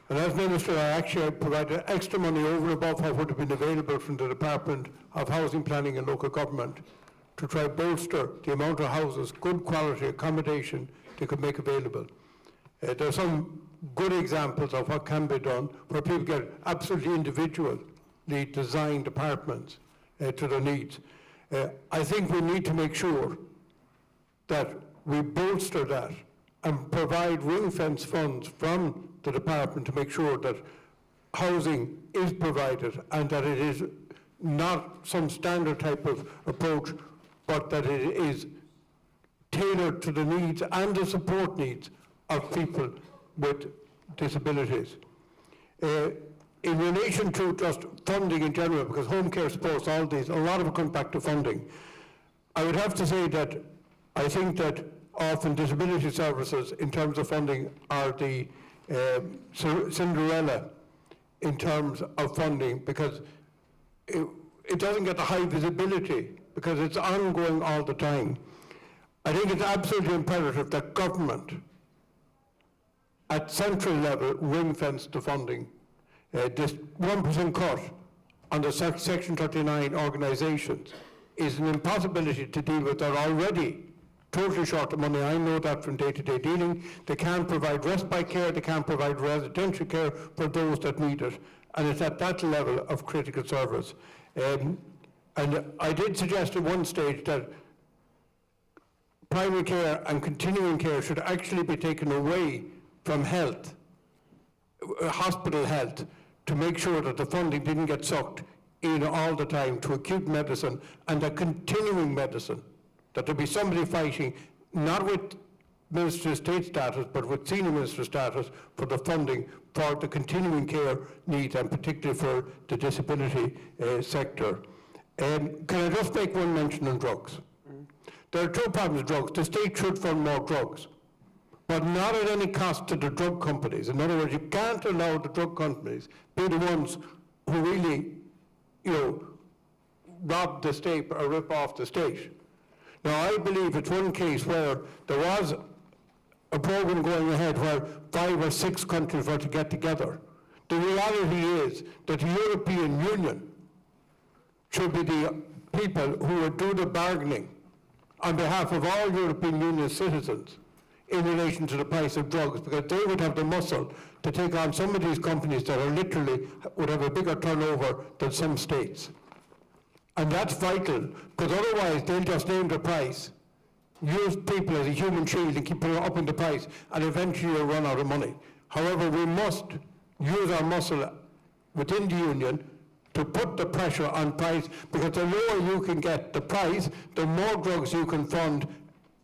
And as Minister, I actually provided extra money over and above what would have been available from the Department of Housing Planning and Local Government to try to bolster the amount of houses, good quality accommodation they could make available. There are some good examples of what can be done where people get absolutely individually designed apartments to their needs. I think we need to make sure that we bolster that and provide ring-fence funds from the department to make sure that housing is provided and that it is not some standard type of approach, but that it is tailored to the needs and the support needs of people with disabilities. In relation to just funding in general, because home care supports all these, a lot of it comes back to funding. I would have to say that I think that often disability services in terms of funding are the Cinderella in terms of funding, because it doesn't get the high visibility because it's ongoing all the time. I think it's absolutely imperative that government at central level ring-fence the funding. This 1% cut on the Section 39 organisations is an impossibility to deal with. They're already totally short of money. I know that from day-to-day dealing. They can't provide respite care, they can't provide residential care for those that need it. And it's at that level of critical service. And I did suggest at one stage that primary care and continuing care should actually be taken away from health, hospital health, to make sure that the funding didn't get sucked in all the time to acute medicine and a continuing medicine. That there be somebody fighting, not with Minister of State status, but with Senior Minister status for the funding for the continuing care needs, and particularly for the disability sector. Can I just make one mention on drugs? There are 2 problems with drugs. The state should fund more drugs, but not at any cost to the drug companies. In other words, you can't allow the drug companies be the ones who really, rob the state or rip off the state. Now, I believe it's one case where there was a program going ahead where 5 or 6 countries were to get together. The reality is that the European Union should be the people who would do the bargaining on behalf of all European Union citizens in relation to the price of drugs, because they would have the muscle to take on some of these companies that are literally would have a bigger turnover than some states. And that's vital, because otherwise they'll just name the price, use people as a human shield and keep up in the price, and eventually you'll run out of money. However, we must use our muscle within the union to put the pressure on price, because the lower you can get the price, the more drugs you can fund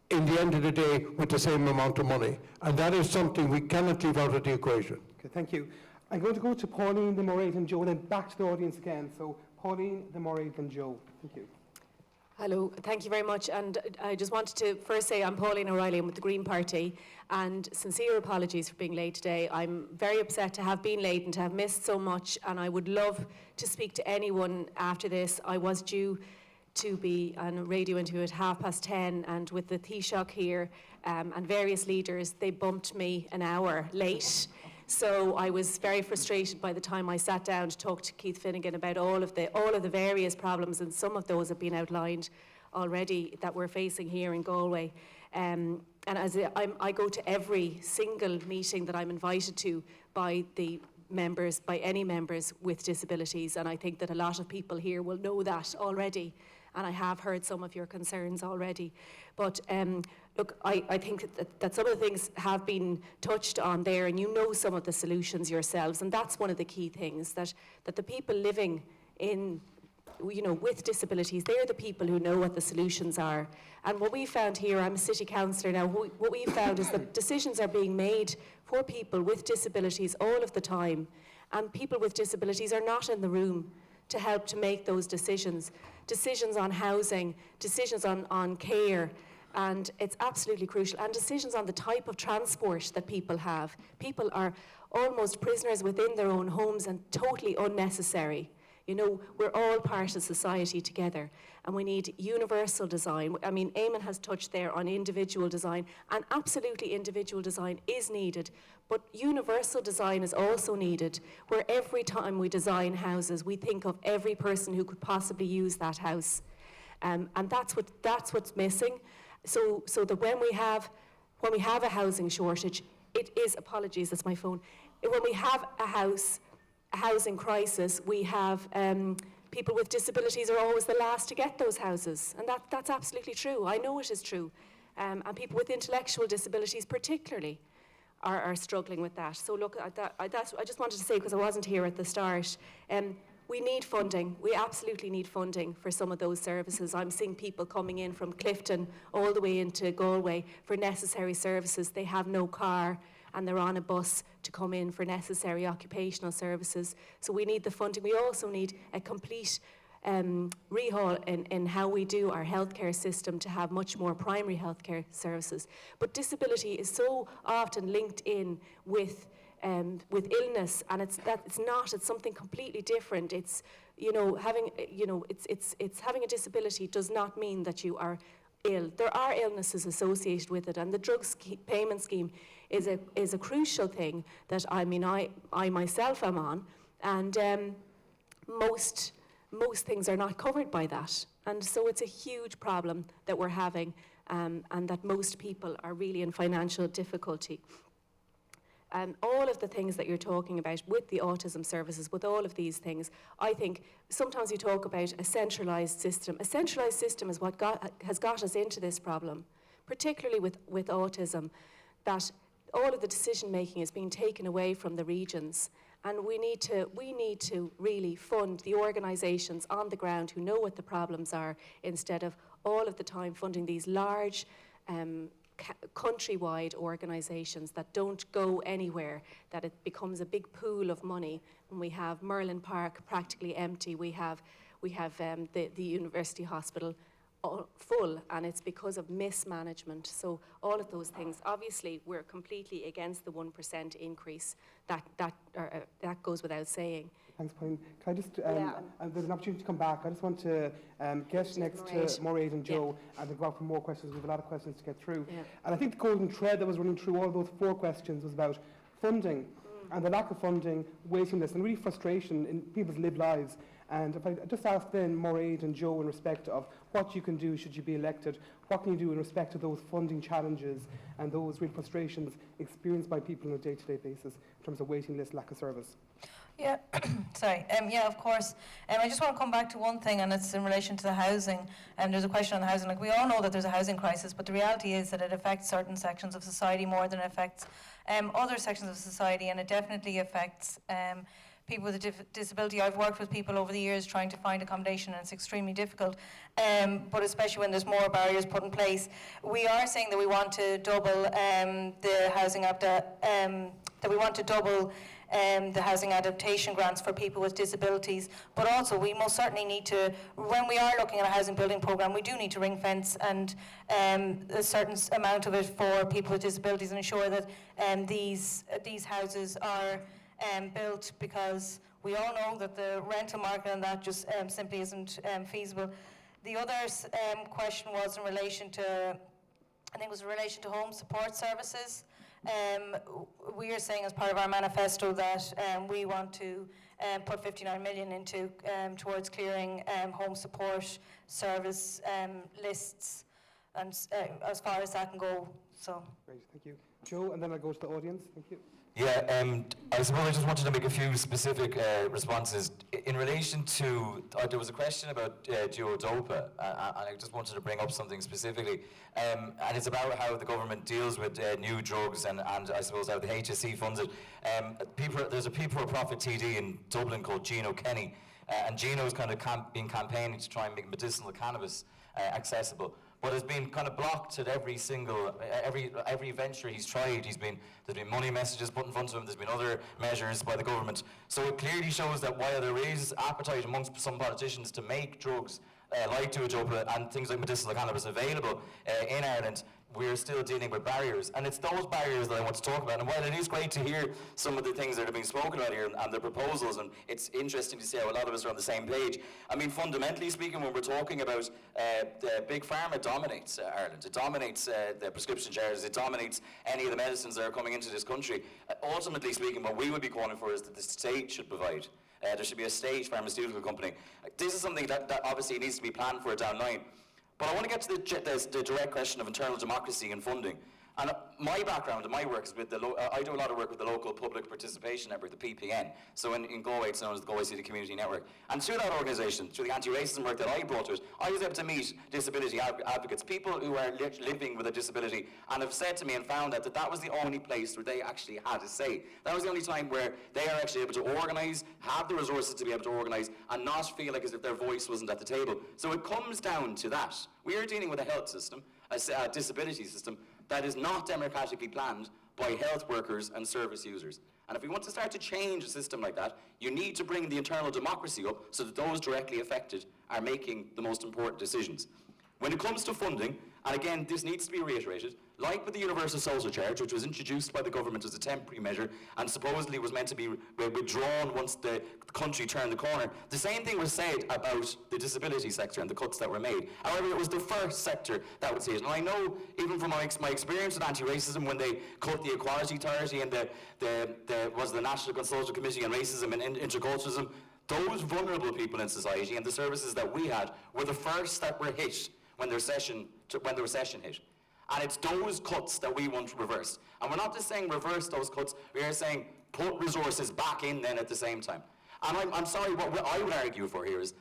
in the end of the day with the same amount of money. And that is something we cannot leave out of the equation. Okay, thank you. I'm going to go to Pauline, then Mairead, and Joe, and then back to the audience again. So Pauline, then Mairead, then Joe. Thank you. Hello, thank you very much. And I just wanted to first say I'm Pauline O'Reilly, I'm with the Green Party, and sincere apologies for being late today. I'm very upset to have been late and to have missed so much, and I would love to speak to anyone after this. I was due to be on a radio interview at 10:30, and with the Taoiseach here and various leaders, they bumped me an hour late. So I was very frustrated by the time I sat down to talk to Keith Finnegan about all of the various problems, and some of those have been outlined already that we're facing here in Galway. And as I go to every single meeting that I'm invited to by the members, by any members with disabilities, and I think that a lot of people here will know that already, and I have heard some of your concerns already. But look, I think that some of the things have been touched on there, and you know some of the solutions yourselves, and that's one of the key things, that the people living in with disabilities, they're the people who know what the solutions are. And what we found here, I'm a city councillor now, what we found is that decisions are being made for people with disabilities all of the time. And people with disabilities are not in the room to help to make those decisions. Decisions on housing, decisions on care, and it's absolutely crucial. And decisions on the type of transport that people have. People are almost prisoners within their own homes and totally unnecessary. We're all part of society together, and we need universal design. I mean, Eamon has touched there on individual design, and absolutely individual design is needed, but universal design is also needed, where every time we design houses, we think of every person who could possibly use that house. And that's what's missing. So that when we have a housing shortage, it is, apologies, that's my phone. When we have a housing crisis, we have people with disabilities are always the last to get those houses, and that's absolutely true. I know it is true, and people with intellectual disabilities particularly are struggling with that. So look, I just wanted to say, because I wasn't here at the start, we need funding. We absolutely need funding for some of those services. I'm seeing people coming in from Clifton all the way into Galway for necessary services. They have no car, and they're on a bus to come in for necessary occupational services. So we need the funding. We also need a complete rehaul in how we do our healthcare system to have much more primary healthcare services. But disability is so often linked in with illness, and it's something completely different. It's having having a disability does not mean that you are ill. There are illnesses associated with it, and the drugs payment scheme is a crucial thing that I myself am on, and most things are not covered by that, and so it's a huge problem that we're having, and that most people are really in financial difficulty. All of the things that you're talking about with the autism services, with all of these things, I think sometimes you talk about a centralised system. A centralised system is what has got us into this problem, particularly with autism, that all of the decision making is being taken away from the regions. And we need to really fund the organisations on the ground who know what the problems are, instead of all of the time funding these large countrywide organisations that don't go anywhere, that it becomes a big pool of money. And we have Merlin Park practically empty, we have the University Hospital full, and it's because of mismanagement. So all of those things, obviously we're completely against the 1% increase, that goes without saying. Thanks, Pauline. Can I just, there's an opportunity to come back. I just want to get next to Mairead and Joe, and then go out for more questions. We have a lot of questions to get through. Yeah. And I think the golden thread that was running through all those 4 questions was about funding, and the lack of funding, waiting lists, and really frustration in people's lived lives. And if I just ask then Mairead and Joe in respect of what you can do should you be elected, what can you do in respect to those funding challenges and those real frustrations experienced by people on a day-to-day basis in terms of waiting list, lack of service? Yeah, sorry. Yeah, of course. I just want to come back to one thing, and it's in relation to the housing. There's a question on the housing. Like, we all know that there's a housing crisis, but the reality is that it affects certain sections of society more than it affects other sections of society, and it definitely affects people with a disability. I've worked with people over the years trying to find accommodation, and it's extremely difficult, but especially when there's more barriers put in place. We are saying that we want to double the housing the housing adaptation grants for people with disabilities, but also we most certainly need to, when we are looking at a housing building programme, we do need to ring fence and a certain amount of it for people with disabilities, and ensure that these houses are built, because we all know that the rental market and that just simply isn't feasible. The other question was in relation to, I think it was in relation to home support services. We are saying as part of our manifesto that we want to put 59 million into towards clearing home support service lists, and as far as that can go. So. Great, thank you. Joe, and then I'll go to the audience. Thank you. Yeah, I suppose I just wanted to make a few specific responses. In relation to, there was a question about duodopa, and I just wanted to bring up something specifically. And it's about how the government deals with new drugs, and I suppose how the HSE funds it. There's a people-for-profit TD in Dublin called Gino Kenny, And Gino's kind of been campaigning to try and make medicinal cannabis accessible. But it's been kind of blocked at every venture he's tried. There's been money messages put in front of him, there's been other measures by the government. So it clearly shows that while there is appetite amongst some politicians to make drugs like Duodopa and things like medicinal cannabis available in Ireland, we're still dealing with barriers. And it's those barriers that I want to talk about. And while it is great to hear some of the things that are being spoken about here and the proposals, and it's interesting to see how a lot of us are on the same page. I mean, fundamentally speaking, when we're talking about the big pharma dominates Ireland. It dominates the prescription charges. It dominates any of the medicines that are coming into this country. Ultimately speaking, what we would be calling for is that the state should provide. There should be a state pharmaceutical company. This is something that obviously needs to be planned for down the line. But I want to get to the direct question of internal democracy and funding. And my background and my work is with I do a lot of work with the local public participation network, the PPN. So in Galway, it's known as the Galway City Community Network. And through that organisation, through the anti-racism work that I brought to it, I was able to meet disability advocates, people who are living with a disability, and have said to me and found out that that was the only place where they actually had a say. That was the only time where they are actually able to organise, have the resources to be able to organise, and not feel like as if their voice wasn't at the table. So it comes down to that. We are dealing with a health system, a disability system, that is not democratically planned by health workers and service users. And if we want to start to change a system like that, you need to bring the internal democracy up so that those directly affected are making the most important decisions. When it comes to funding, and again, this needs to be reiterated, like with the universal social charge, which was introduced by the government as a temporary measure and supposedly was meant to be withdrawn once the country turned the corner, the same thing was said about the disability sector and the cuts that were made. However, it was the first sector that would see it. And I know, even from my experience with anti-racism, when they cut the Equality Authority and the National Consultative Committee on Racism and Interculturalism, those vulnerable people in society and the services that we had were the first that were hit when the recession hit. And it's those cuts that we want reversed. And we're not just saying reverse those cuts, we are saying put resources back in then at the same time. And I'm sorry, what I would argue for here is,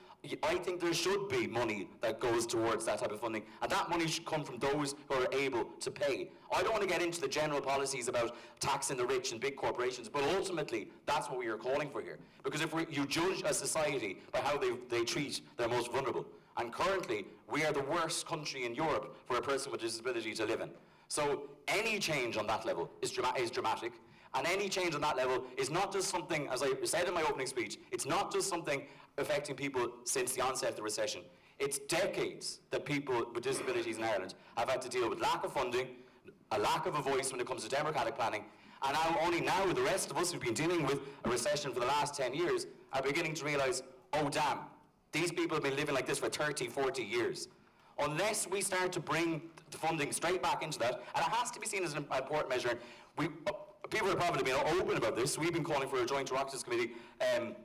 I think there should be money that goes towards that type of funding, and that money should come from those who are able to pay. I don't want to get into the general policies about taxing the rich and big corporations, but ultimately, that's what we are calling for here. Because if you judge a society by how they treat their most vulnerable, and currently, we are the worst country in Europe for a person with a disability to live in. So any change on that level is dramatic. And any change on that level is not just something, as I said in my opening speech, it's not just something affecting people since the onset of the recession. It's decades that people with disabilities in Ireland have had to deal with lack of funding, a lack of a voice when it comes to democratic planning, and only now the rest of us who've been dealing with a recession for the last 10 years are beginning to realise, oh damn, these people have been living like this for 30, 40 years. Unless we start to bring the funding straight back into that, and it has to be seen as an important measure. People have probably been open about this. We've been calling for a joint interactions committee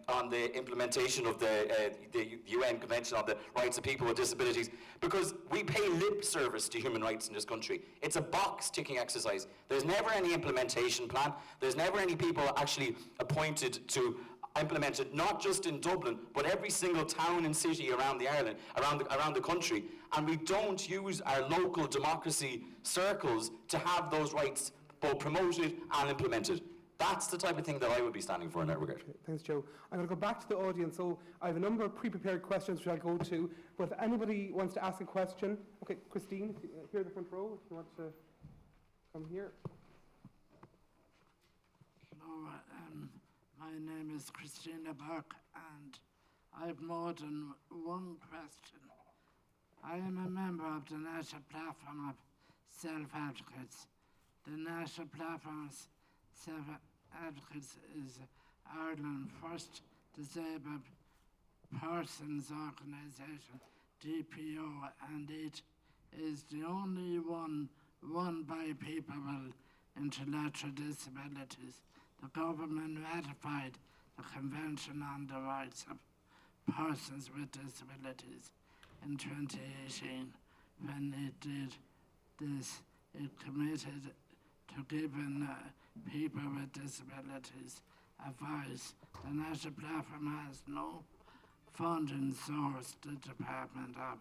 on the implementation of the UN Convention on the Rights of People with Disabilities, because we pay lip service to human rights in this country. It's a box-ticking exercise. There's never any implementation plan. There's never any people actually appointed to implement it, not just in Dublin, but every single town and city around the country. And we don't use our local democracy circles to have those rights both promoted and implemented. That's the type of thing that I would be standing for in that regard. Okay, thanks, Joe. I'm going to go back to the audience. So I have a number of pre-prepared questions which I'll go to. But if anybody wants to ask a question, okay, Christine, here in the front row, if you want to come here. Hello, my name is Christina Burke, and I have more than one question. I am a member of the National Platform of Self-Advocates. The National Platform of Self-Advocates is Ireland's first disabled persons organisation, DPO, and it is the only one run by people with intellectual disabilities. The government ratified the Convention on the Rights of Persons with Disabilities in 2018. When it did this, it committed to giving people with disabilities a voice. The National Platform has no funding source. The Department of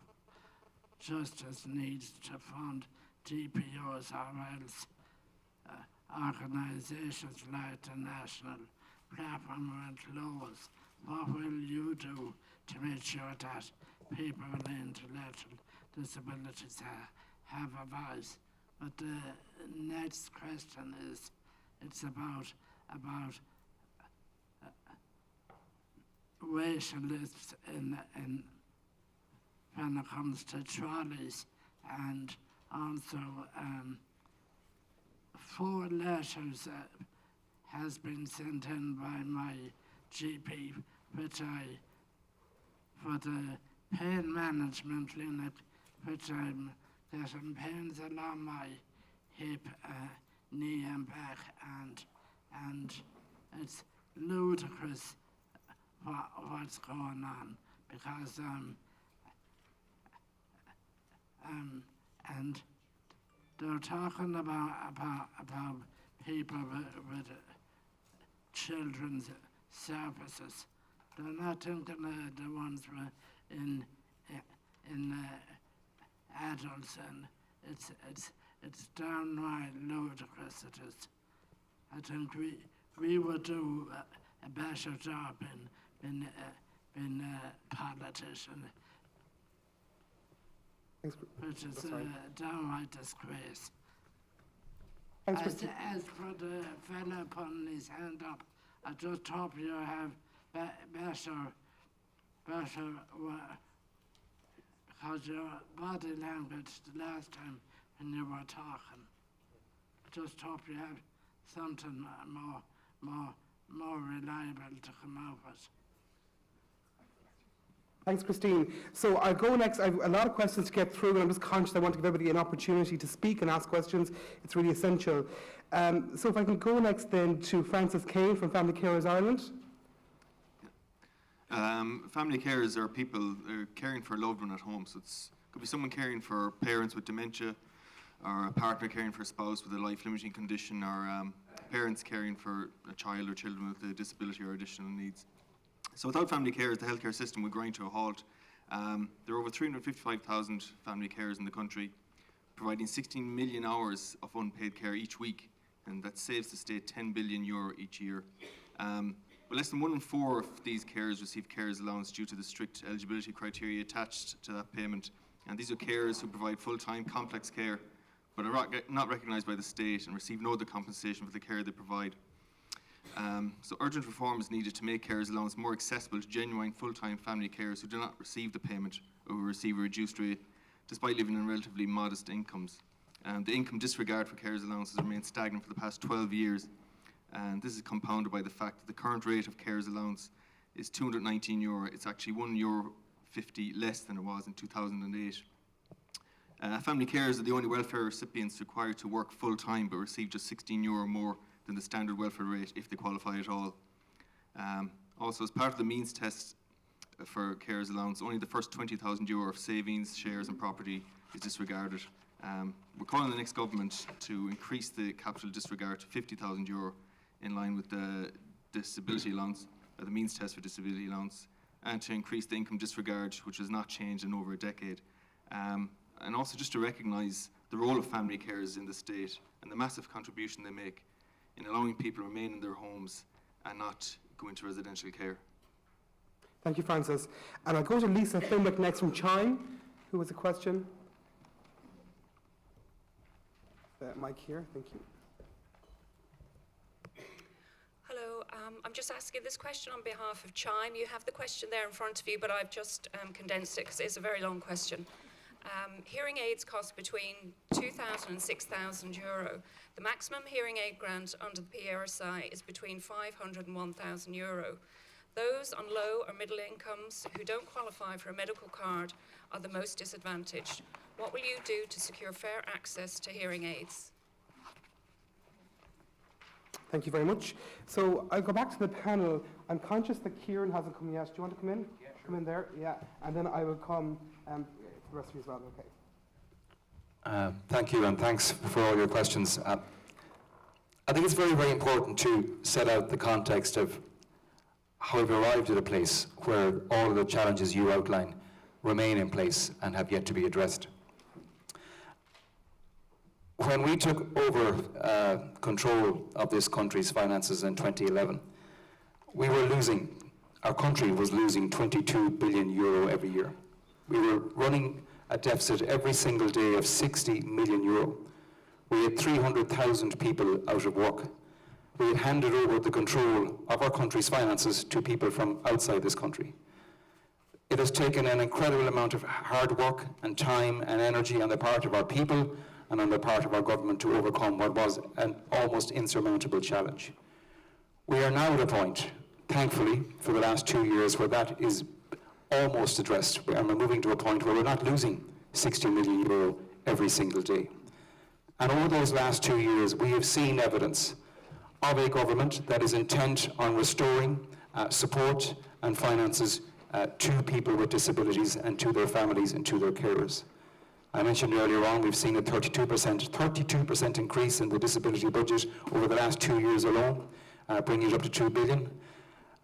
Justice needs to fund DPOs or else organisations like the National Platform will close. what will you do to make sure that people with intellectual disabilities have a voice? But the next question is, it's about racial lists in when it comes to trolleys, and also 4 letters has been sent in by my GP, which for the pain management clinic, which I'm getting pains along my hip, knee and back, and it's ludicrous what's going on, because and they're talking about people with children's services. They're not thinking of the ones in adults, and it's downright ludicrous. It is. I think we would do a better job in politician, which is a downright disgrace. As for the fella putting his hand up, I just hope you have better, because your body language the last time when you were talking, just hope you have something more reliable to come out with. Thanks, Christine. So I'll go next. I have a lot of questions to get through, and I'm just conscious I want to give everybody an opportunity to speak and ask questions. It's really essential. So if I can go next then to Francis Kane from Family Carers Ireland. Family carers are people caring for a loved one at home. So it could be someone caring for parents with dementia, or a partner caring for a spouse with a life-limiting condition, or parents caring for a child or children with a disability or additional needs. So without family carers, the healthcare system would grind to a halt. There are over 355,000 family carers in the country, providing 16 million hours of unpaid care each week, and that saves the state €10 billion each year. But less than 1 in 4 of these carers receive carers allowance due to the strict eligibility criteria attached to that payment. And these are carers who provide full-time complex care, but are not recognised by the state and receive no other compensation for the care they provide. So urgent reform is needed to make carers allowance more accessible to genuine full-time family carers who do not receive the payment or who receive a reduced rate, despite living on relatively modest incomes. The income disregard for carers allowances remained stagnant for the past 12 years, and this is compounded by the fact that the current rate of carers allowance is €219. It's actually €1.50 less than it was in 2008. Family carers are the only welfare recipients required to work full-time but receive just €16 more than the standard welfare rate if they qualify at all. Also, as part of the means test for carers allowance, only the first €20,000 of savings, shares and property is disregarded. We're calling on the next government to increase the capital disregard to €50,000 in line with the disability allowance, or the means test for disability allowance, and to increase the income disregard, which has not changed in over a decade. And also just to recognise the role of family carers in the state and the massive contribution they make in allowing people to remain in their homes and not go into residential care. Thank you, Francis. And I'll go to Lisa Finwick next from Chime, who has a question. Mike here, thank you. Hello, I'm just asking this question on behalf of Chime. You have the question there in front of you, but I've just condensed it because it's a very long question. Hearing aids cost between €2,000 and €6,000. The maximum hearing aid grant under the PRSI is between €500 and €1,000. Those on low or middle incomes who don't qualify for a medical card are the most disadvantaged. What will you do to secure fair access to hearing aids? Thank you very much. So I'll go back to the panel. I'm conscious that Kieran hasn't come yet. Do you want to come in? Yeah, sure. Come in there, yeah. And then I will come for the rest of you as well, okay. Thank you, and thanks for all your questions. I think it's very, very important to set out the context of how we've arrived at a place where all of the challenges you outline remain in place and have yet to be addressed. When we took over control of this country's finances in 2011, we were losing our country was losing 22 billion euro every year. We were running a deficit every single day of 60 million euro. We had 300,000 people out of work. We had handed over the control of our country's finances to people from outside this country. It has taken an incredible amount of hard work and time and energy on the part of our people and on the part of our government to overcome what was an almost insurmountable challenge. We are now at a point, thankfully, for the last 2 years where that is almost addressed, and we're moving to a point where we're not losing 60 million euro every single day. And over those last 2 years, we have seen evidence of a government that is intent on restoring support and finances to people with disabilities and to their families and to their carers. I mentioned earlier on, we've seen a 32% increase in the disability budget over the last 2 years alone, bringing it up to 2 billion.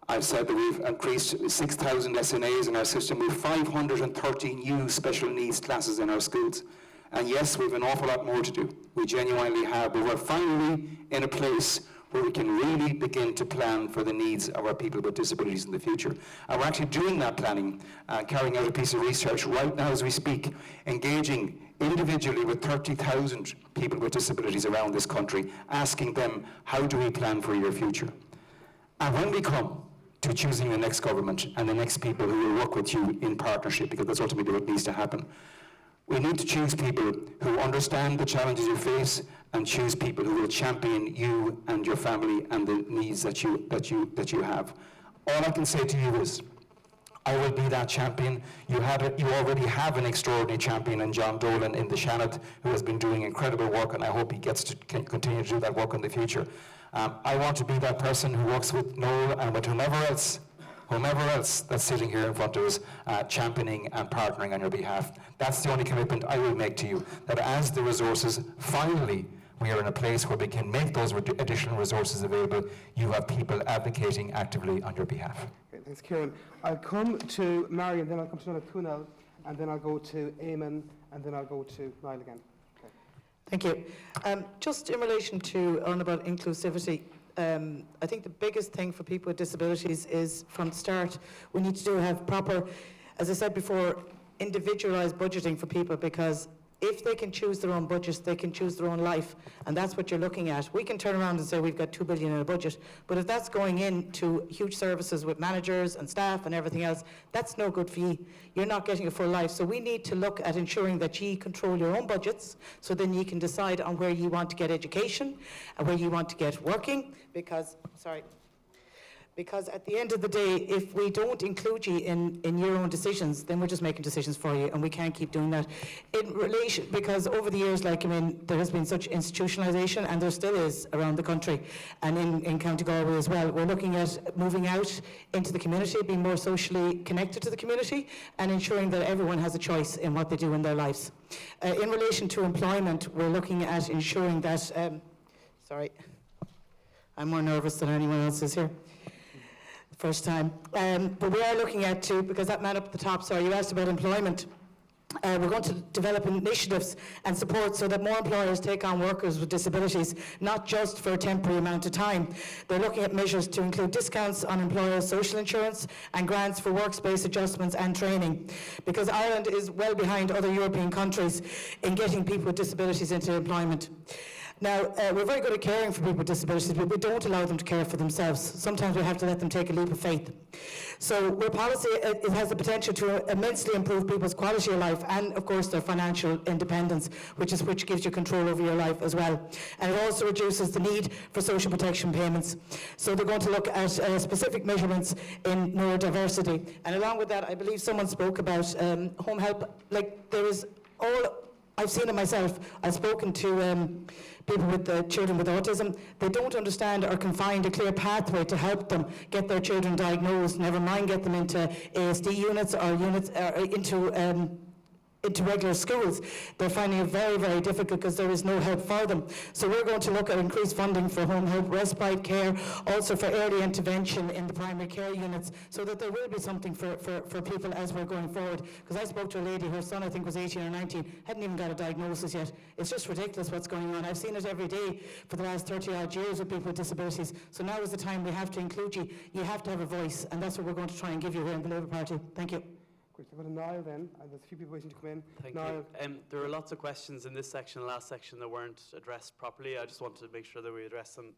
I've said that we've increased 6,000 SNAs in our system. We've 530 new special needs classes in our schools. And yes, we've an awful lot more to do. We genuinely have, but we're finally in a place where we can really begin to plan for the needs of our people with disabilities in the future. And we're actually doing that planning, carrying out a piece of research right now as we speak, engaging individually with 30,000 people with disabilities around this country, asking them, how do we plan for your future? And when we come to choosing the next government and the next people who will work with you in partnership, because that's ultimately what needs to happen, we need to choose people who understand the challenges you face and choose people who will champion you and your family and the needs that you have. All I can say to you is, I will be that champion. You already have an extraordinary champion in John Dolan in the Shannon, who has been doing incredible work, and I hope he gets to continue to do that work in the future. I want to be that person who works with Noel and with whomever else that's sitting here in front of us, championing and partnering on your behalf. That's the only commitment I will make to you, that as the resources, finally, we are in a place where we can make those additional resources available, you have people advocating actively on your behalf. Okay, thanks, Kieran. I'll come to Marion, then I'll come to Noel Kunal, and then I'll go to Eamon, and then I'll go to Niall again. Okay. Thank you. Just in relation to about inclusivity, I think the biggest thing for people with disabilities is from the start, we need to have proper, as I said before, individualised budgeting for people, because if they can choose their own budgets, they can choose their own life, and that's what you're looking at. We can turn around and say we've got 2 billion in a budget, but if that's going into huge services with managers and staff and everything else, that's no good for you. You're not getting a full life. So we need to look at ensuring that you control your own budgets, so then you can decide on where you want to get education and where you want to get working, because at the end of the day, if we don't include you in your own decisions, then we're just making decisions for you, and we can't keep doing that. In relation, because over the years, there has been such institutionalisation, and there still is around the country, and in County Galway as well. We're looking at moving out into the community, being more socially connected to the community, and ensuring that everyone has a choice in what they do in their lives. In relation to employment, we're looking at ensuring that, I'm more nervous than anyone else is here. First time. But we are looking at too, because that man up at the top, you asked about employment. We're going to develop initiatives and support so that more employers take on workers with disabilities, not just for a temporary amount of time. They're looking at measures to include discounts on employers' social insurance and grants for workspace adjustments and training, because Ireland is well behind other European countries in getting people with disabilities into employment. Now, we're very good at caring for people with disabilities, but we don't allow them to care for themselves. Sometimes we have to let them take a leap of faith. So where policy it has the potential to immensely improve people's quality of life and, of course, their financial independence, which gives you control over your life as well. And it also reduces the need for social protection payments. So they're going to look at specific measurements in neurodiversity. And along with that, I believe someone spoke about home help. I've seen it myself. I've spoken to people with children with autism. They don't understand or can find a clear pathway to help them get their children diagnosed, never mind get them into ASD units or into regular schools. They're finding it very, very difficult because there is no help for them. So we're going to look at increased funding for home help, respite care, also for early intervention in the primary care units, so that there will be something for people as we're going forward. Because I spoke to a lady, her son I think was 18 or 19, hadn't even got a diagnosis yet. It's just ridiculous what's going on. I've seen it every day for the last 30 odd years with people with disabilities. So now is the time we have to include you. You have to have a voice, and that's what we're going to try and give you here in the Labour Party. Thank you. Great, I've got a Niall then, and there's a few people waiting to come in. Thank Niall. you. There are lots of questions in this section and last section that weren't addressed properly. I just wanted to make sure that we address them.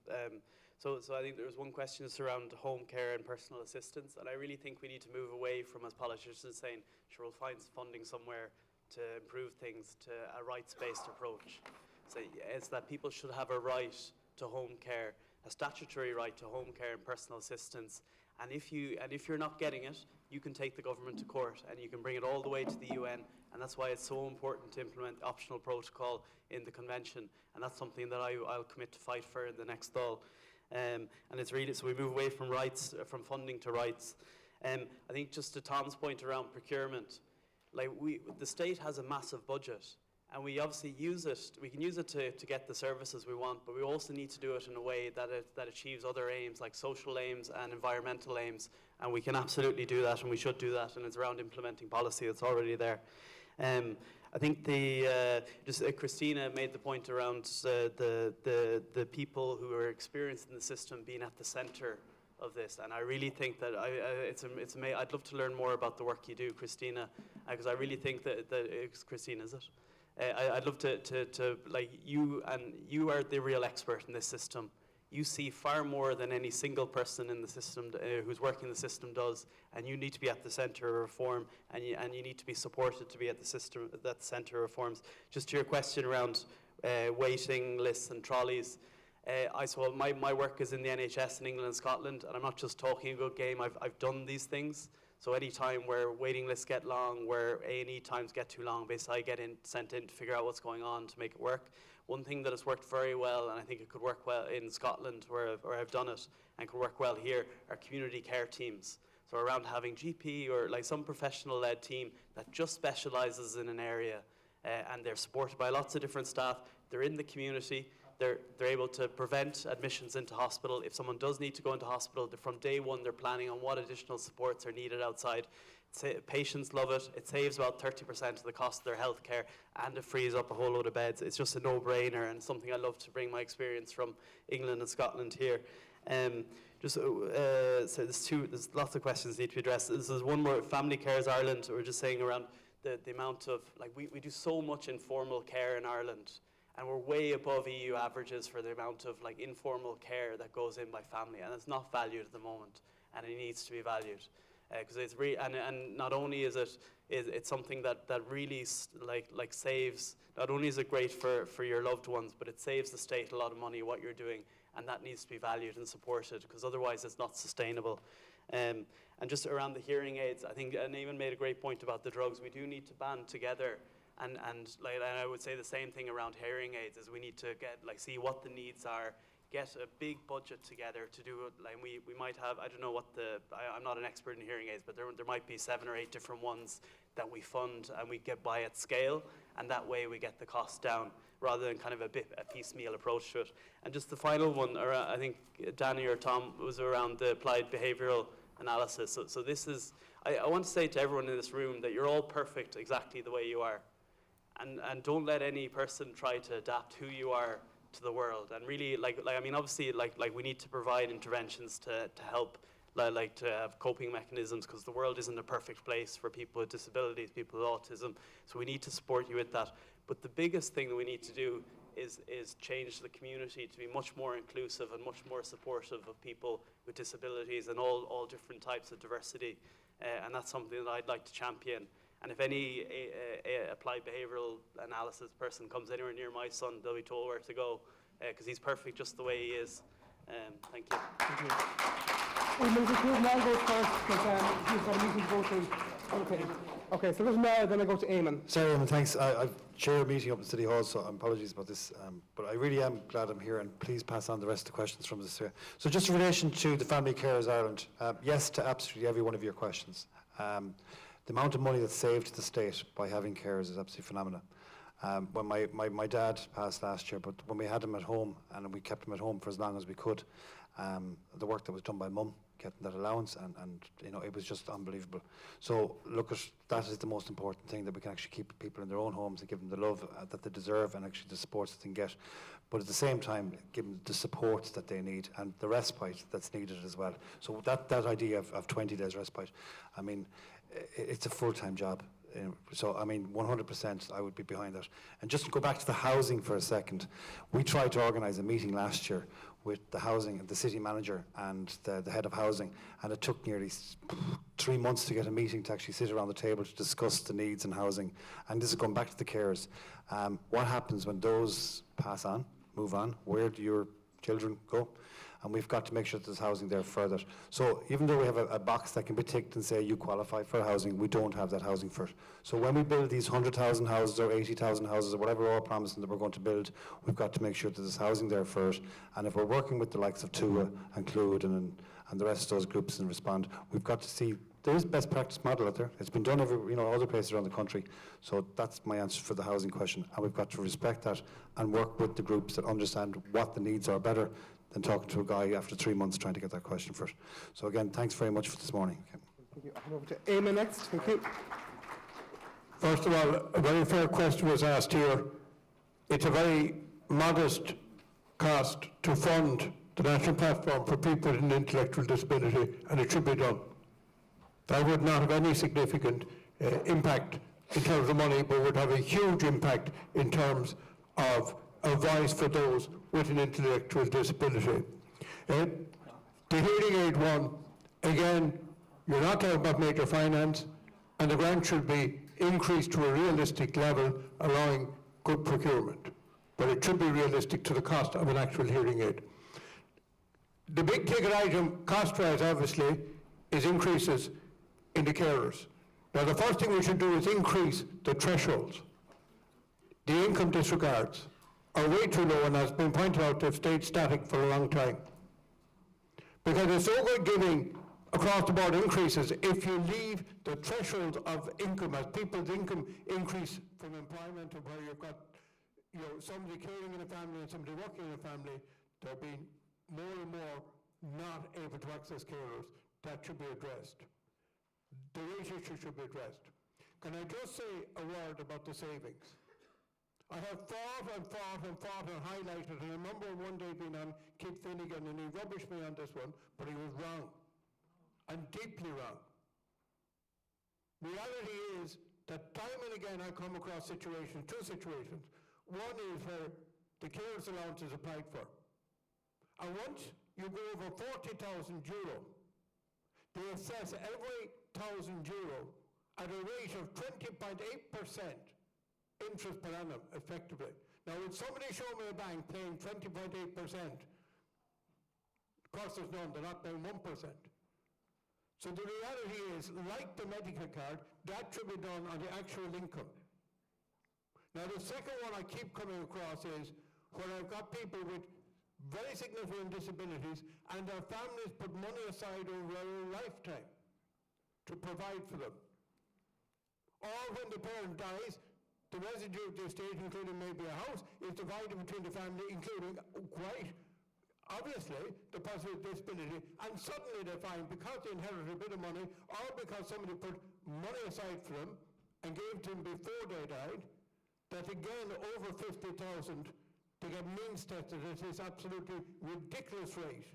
So I think there was one question just around home care and personal assistance, and I really think we need to move away from, as politicians, saying, sure, we'll find funding somewhere to improve things, to a rights-based approach. So it's that people should have a right to home care, a statutory right to home care and personal assistance. And if you're not getting it, you can take the government to court and you can bring it all the way to the UN. And that's why it's so important to implement the optional protocol in the convention. And that's something that I'll commit to fight for in the next Dáil. And it's really, so we move away from rights, from funding to rights. I think just to Tom's point around procurement, like the state has a massive budget. And we obviously use it, we can use it to get the services we want, but we also need to do it in a way that achieves other aims, like social aims and environmental aims. And we can absolutely do that, and we should do that, and it's around implementing policy that's already there. I think Christina made the point around the people who are experienced in the system being at the centre of this, and I really think that it's amazing. I'd love to learn more about the work you do, Christina, because I really think that it's Christina, is it? I'd love to like you, and you are the real expert in this system. You see far more than any single person in the system who's working the system does, and you need to be at the centre of reform, and you need to be supported to be at the centre of reforms. Just to your question around waiting lists and trolleys, I saw my work is in the NHS in England and Scotland, and I'm not just talking a good game. I've done these things. So any time where waiting lists get long, where A&E times get too long, basically I get sent in to figure out what's going on to make it work. One thing that has worked very well, and I think it could work well in Scotland where I've done it, and could work well here, are community care teams. So around having GP or like some professional-led team that just specialises in an area, and they're supported by lots of different staff. They're in the community. They're able to prevent admissions into hospital. If someone does need to go into hospital, from day one they're planning on what additional supports are needed outside. Patients love it. It saves about 30% of the cost of their health care, and it frees up a whole load of beds. It's just a no-brainer, and something I love to bring my experience from England and Scotland here. So there's lots of questions need to be addressed. This is one more, Family Cares Ireland. We're just saying around the amount of, like we do so much informal care in Ireland, and we're way above EU averages for the amount of like informal care that goes in by family, and it's not valued at the moment, and it needs to be valued. Because it's and not only is it's something that really like saves, not only is it great for your loved ones, but it saves the state a lot of money what you're doing, and that needs to be valued and supported, because otherwise it's not sustainable. And just around the hearing aids, I think Eamon made a great point about the drugs. We do need to band together, and I would say the same thing around hearing aids, is we need to see what the needs are, get a big budget together to do it. Like we might have, I don't know what I'm not an expert in hearing aids, but there might be 7 or 8 different ones that we fund, and we get by at scale, and that way we get the cost down, rather than kind of a piecemeal approach to it. And just the final one, I think Danny or Tom, was around the applied behavioural analysis. So this is, I want to say to everyone in this room that you're all perfect exactly the way you are. And don't let any person try to adapt who you are to the world. And really, I mean, obviously, we need to provide interventions to help, to have coping mechanisms, because the world isn't a perfect place for people with disabilities, people with autism. So we need to support you with that. But the biggest thing that we need to do is change the community to be much more inclusive and much more supportive of people with disabilities and all different types of diversity. And that's something that I'd like to champion. And if any applied behavioural analysis person comes anywhere near my son, they'll be told where to go, because he's perfect just the way he is. Thank you. Thank you. Now go first, because he's got a meeting to go to. Okay, so there's now, then I go to Eamon. Sorry, Eamon, thanks. I've chaired a meeting up in City Hall, so apologies about this. But I really am glad I'm here, and please pass on the rest of the questions from this here. So just in relation to the Family Carers Ireland, yes to absolutely every one of your questions. the amount of money that's saved to the state by having carers is absolutely phenomenal. When my dad passed last year, but when we had him at home and we kept him at home for as long as we could, the work that was done by mum, getting that allowance, and you know, it was just unbelievable. So look, that is the most important thing, that we can actually keep people in their own homes and give them the love that they deserve, and actually the supports that they can get. But at the same time, give them the supports that they need and the respite that's needed as well. So that idea of 20 days respite, I mean, it's a full-time job. So, I mean, 100% I would be behind that. And just to go back to the housing for a second, we tried to organise a meeting last year with the housing, the city manager and the head of housing, and it took nearly 3 months to get a meeting to actually sit around the table to discuss the needs in housing. And this is going back to the carers. What happens when those pass on, move on? Where do your children go? And we've got to make sure that there's housing there further. So even though we have a box that can be ticked and say you qualify for housing, we don't have that housing for it. So when we build these 100,000 houses or 80,000 houses or whatever we're all promising that we're going to build, we've got to make sure that there's housing there for it. And if we're working with the likes of TUA and Clúid and the rest of those groups and Respond, we've got to see there is best practice model out there. It's been done other places around the country. So that's my answer for the housing question. And we've got to respect that and work with the groups that understand what the needs are better than talking to a guy after 3 months trying to get that question for it. So again, thanks very much for this morning. Okay. Thank you. I'll hand over to Eamon next. Thank you. First of all, a very fair question was asked here. It's a very modest cost to fund the national platform for people with an intellectual disability, and it should be done. That would not have any significant impact in terms of money, but would have a huge impact in terms of a voice for those with an intellectual disability. The hearing aid one, again, you're not talking about major finance, and the grant should be increased to a realistic level, allowing good procurement. But it should be realistic to the cost of an actual hearing aid. The big ticket item, cost-wise, obviously, is increases in the carers. Now, the first thing we should do is increase the thresholds. The income disregards are way too low, and has been pointed out, they've stayed static for a long time. Because it's so good giving across the board increases if you leave the threshold of income, as people's income increase from employment, to where you've got somebody caring in a family and somebody working in a family, they're being more and more not able to access carers. That should be addressed. The wage issue should be addressed. Can I just say a word about the savings? I have fought and highlighted, and I remember one day being on Keith Finnegan, and he rubbished me on this one, but he was wrong, and deeply wrong. Reality is that time and again I come across situations, two situations. One is where the carers allowance is applied for. And once you go over 40,000 euro, they assess every €1,000 at a rate of 20.8%. interest per annum, effectively. Now, would somebody show me a bank paying 20.8%? Cost is none, they're not paying 1%. So the reality is, like the medical card, that should be done on the actual income. Now, the second one I keep coming across is where I've got people with very significant disabilities and their families put money aside over a lifetime to provide for them. Or when the parent dies, the residue of the estate, including maybe a house, is divided between the family, including quite obviously the person with disability, and suddenly they find, because they inherited a bit of money, or because somebody put money aside for them and gave to them before they died, that again, over 50,000 to get means tested at this absolutely ridiculous rate.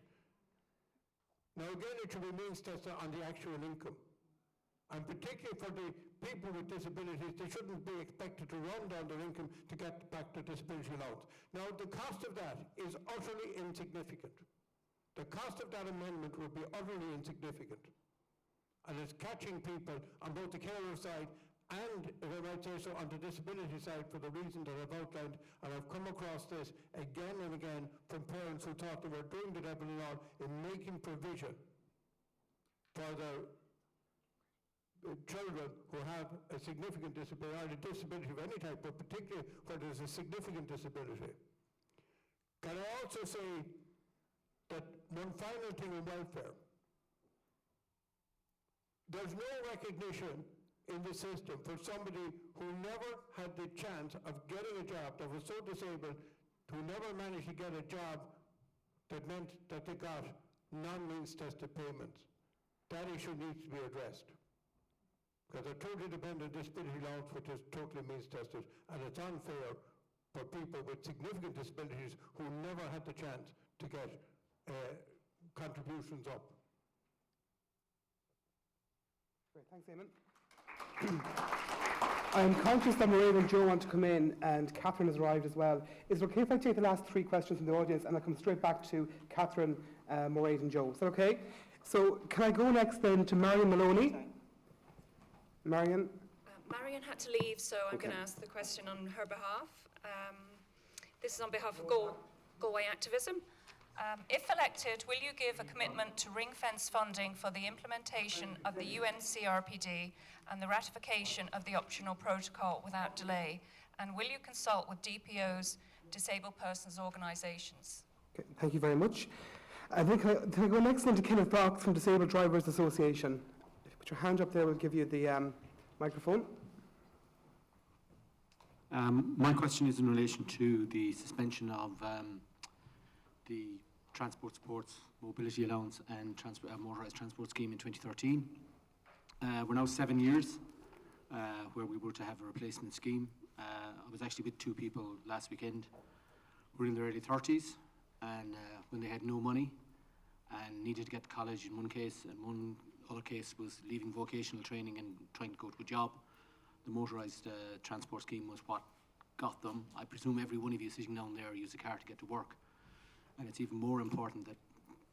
Now again, it should be means tested on the actual income. And particularly for the people with disabilities, they shouldn't be expected to run down their income to get back to disability allowance. Now, the cost of that is utterly insignificant. The cost of that amendment would be utterly insignificant. And it's catching people on both the carer side and, if I might say so, on the disability side for the reason that I've outlined. And I've come across this again and again from parents who thought they were doing the devil and all in making provision for their children who have a significant disability, or a disability of any type, but particularly where there's a significant disability. Can I also say that one final thing on welfare? There's no recognition in the system for somebody who never had the chance of getting a job, that was so disabled, who never managed to get a job that meant that they got non-means tested payments. That issue needs to be addressed. Because they're totally dependent on disability allowance, which is totally means tested, and it's unfair for people with significant disabilities who never had the chance to get contributions up. Great, thanks, Eamon. I'm conscious that Mairead and Joe want to come in, and Catherine has arrived as well. Is it okay if I take the last 3 questions from the audience and I come straight back to Catherine, Mairead and Joe? Is that okay? So can I go next then to Marion Maloney? Marion? Marion had to leave, so I'm going to ask the question on her behalf. This is on behalf of Galway Activism. If elected, will you give a commitment to ring-fence funding for the implementation of the UN CRPD and the ratification of the optional protocol without delay? And will you consult with DPO's disabled persons organisations? Okay, thank you very much. I think I go next then to Kenneth Brock from Disabled Drivers Association. If you put your hand up there, we'll give you the microphone. My question is in relation to the suspension of the Transport Supports Mobility Allowance and Motorised Transport Scheme in 2013. We're now 7 years where we were to have a replacement scheme. I was actually with 2 people last weekend who were in their early 30s, and when they had no money and needed to get to college in one case, and one other case was leaving vocational training and trying to go to a job, the motorised transport scheme was what got them. I presume every one of you sitting down there use a car to get to work. And it's even more important that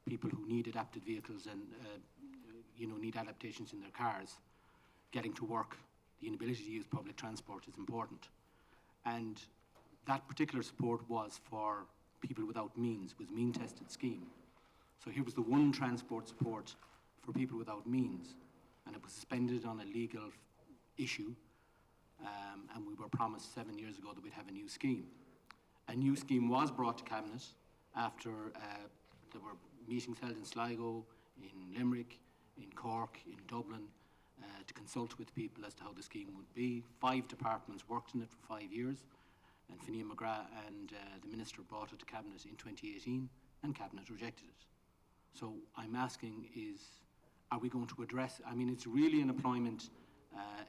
people who need adapted vehicles and need adaptations in their cars, getting to work, the inability to use public transport is important. And that particular support was for people without means, was mean-tested scheme. So here was the one transport support for people without means, and it was suspended on a legal issue, and we were promised 7 years ago that we'd have a new scheme. A new scheme was brought to Cabinet after there were meetings held in Sligo, in Limerick, in Cork, in Dublin, to consult with people as to how the scheme would be. 5 departments worked on it for 5 years, and Finian McGrath and the Minister brought it to Cabinet in 2018, and Cabinet rejected it. So I'm asking is, are we going to address, I mean, it's really an employment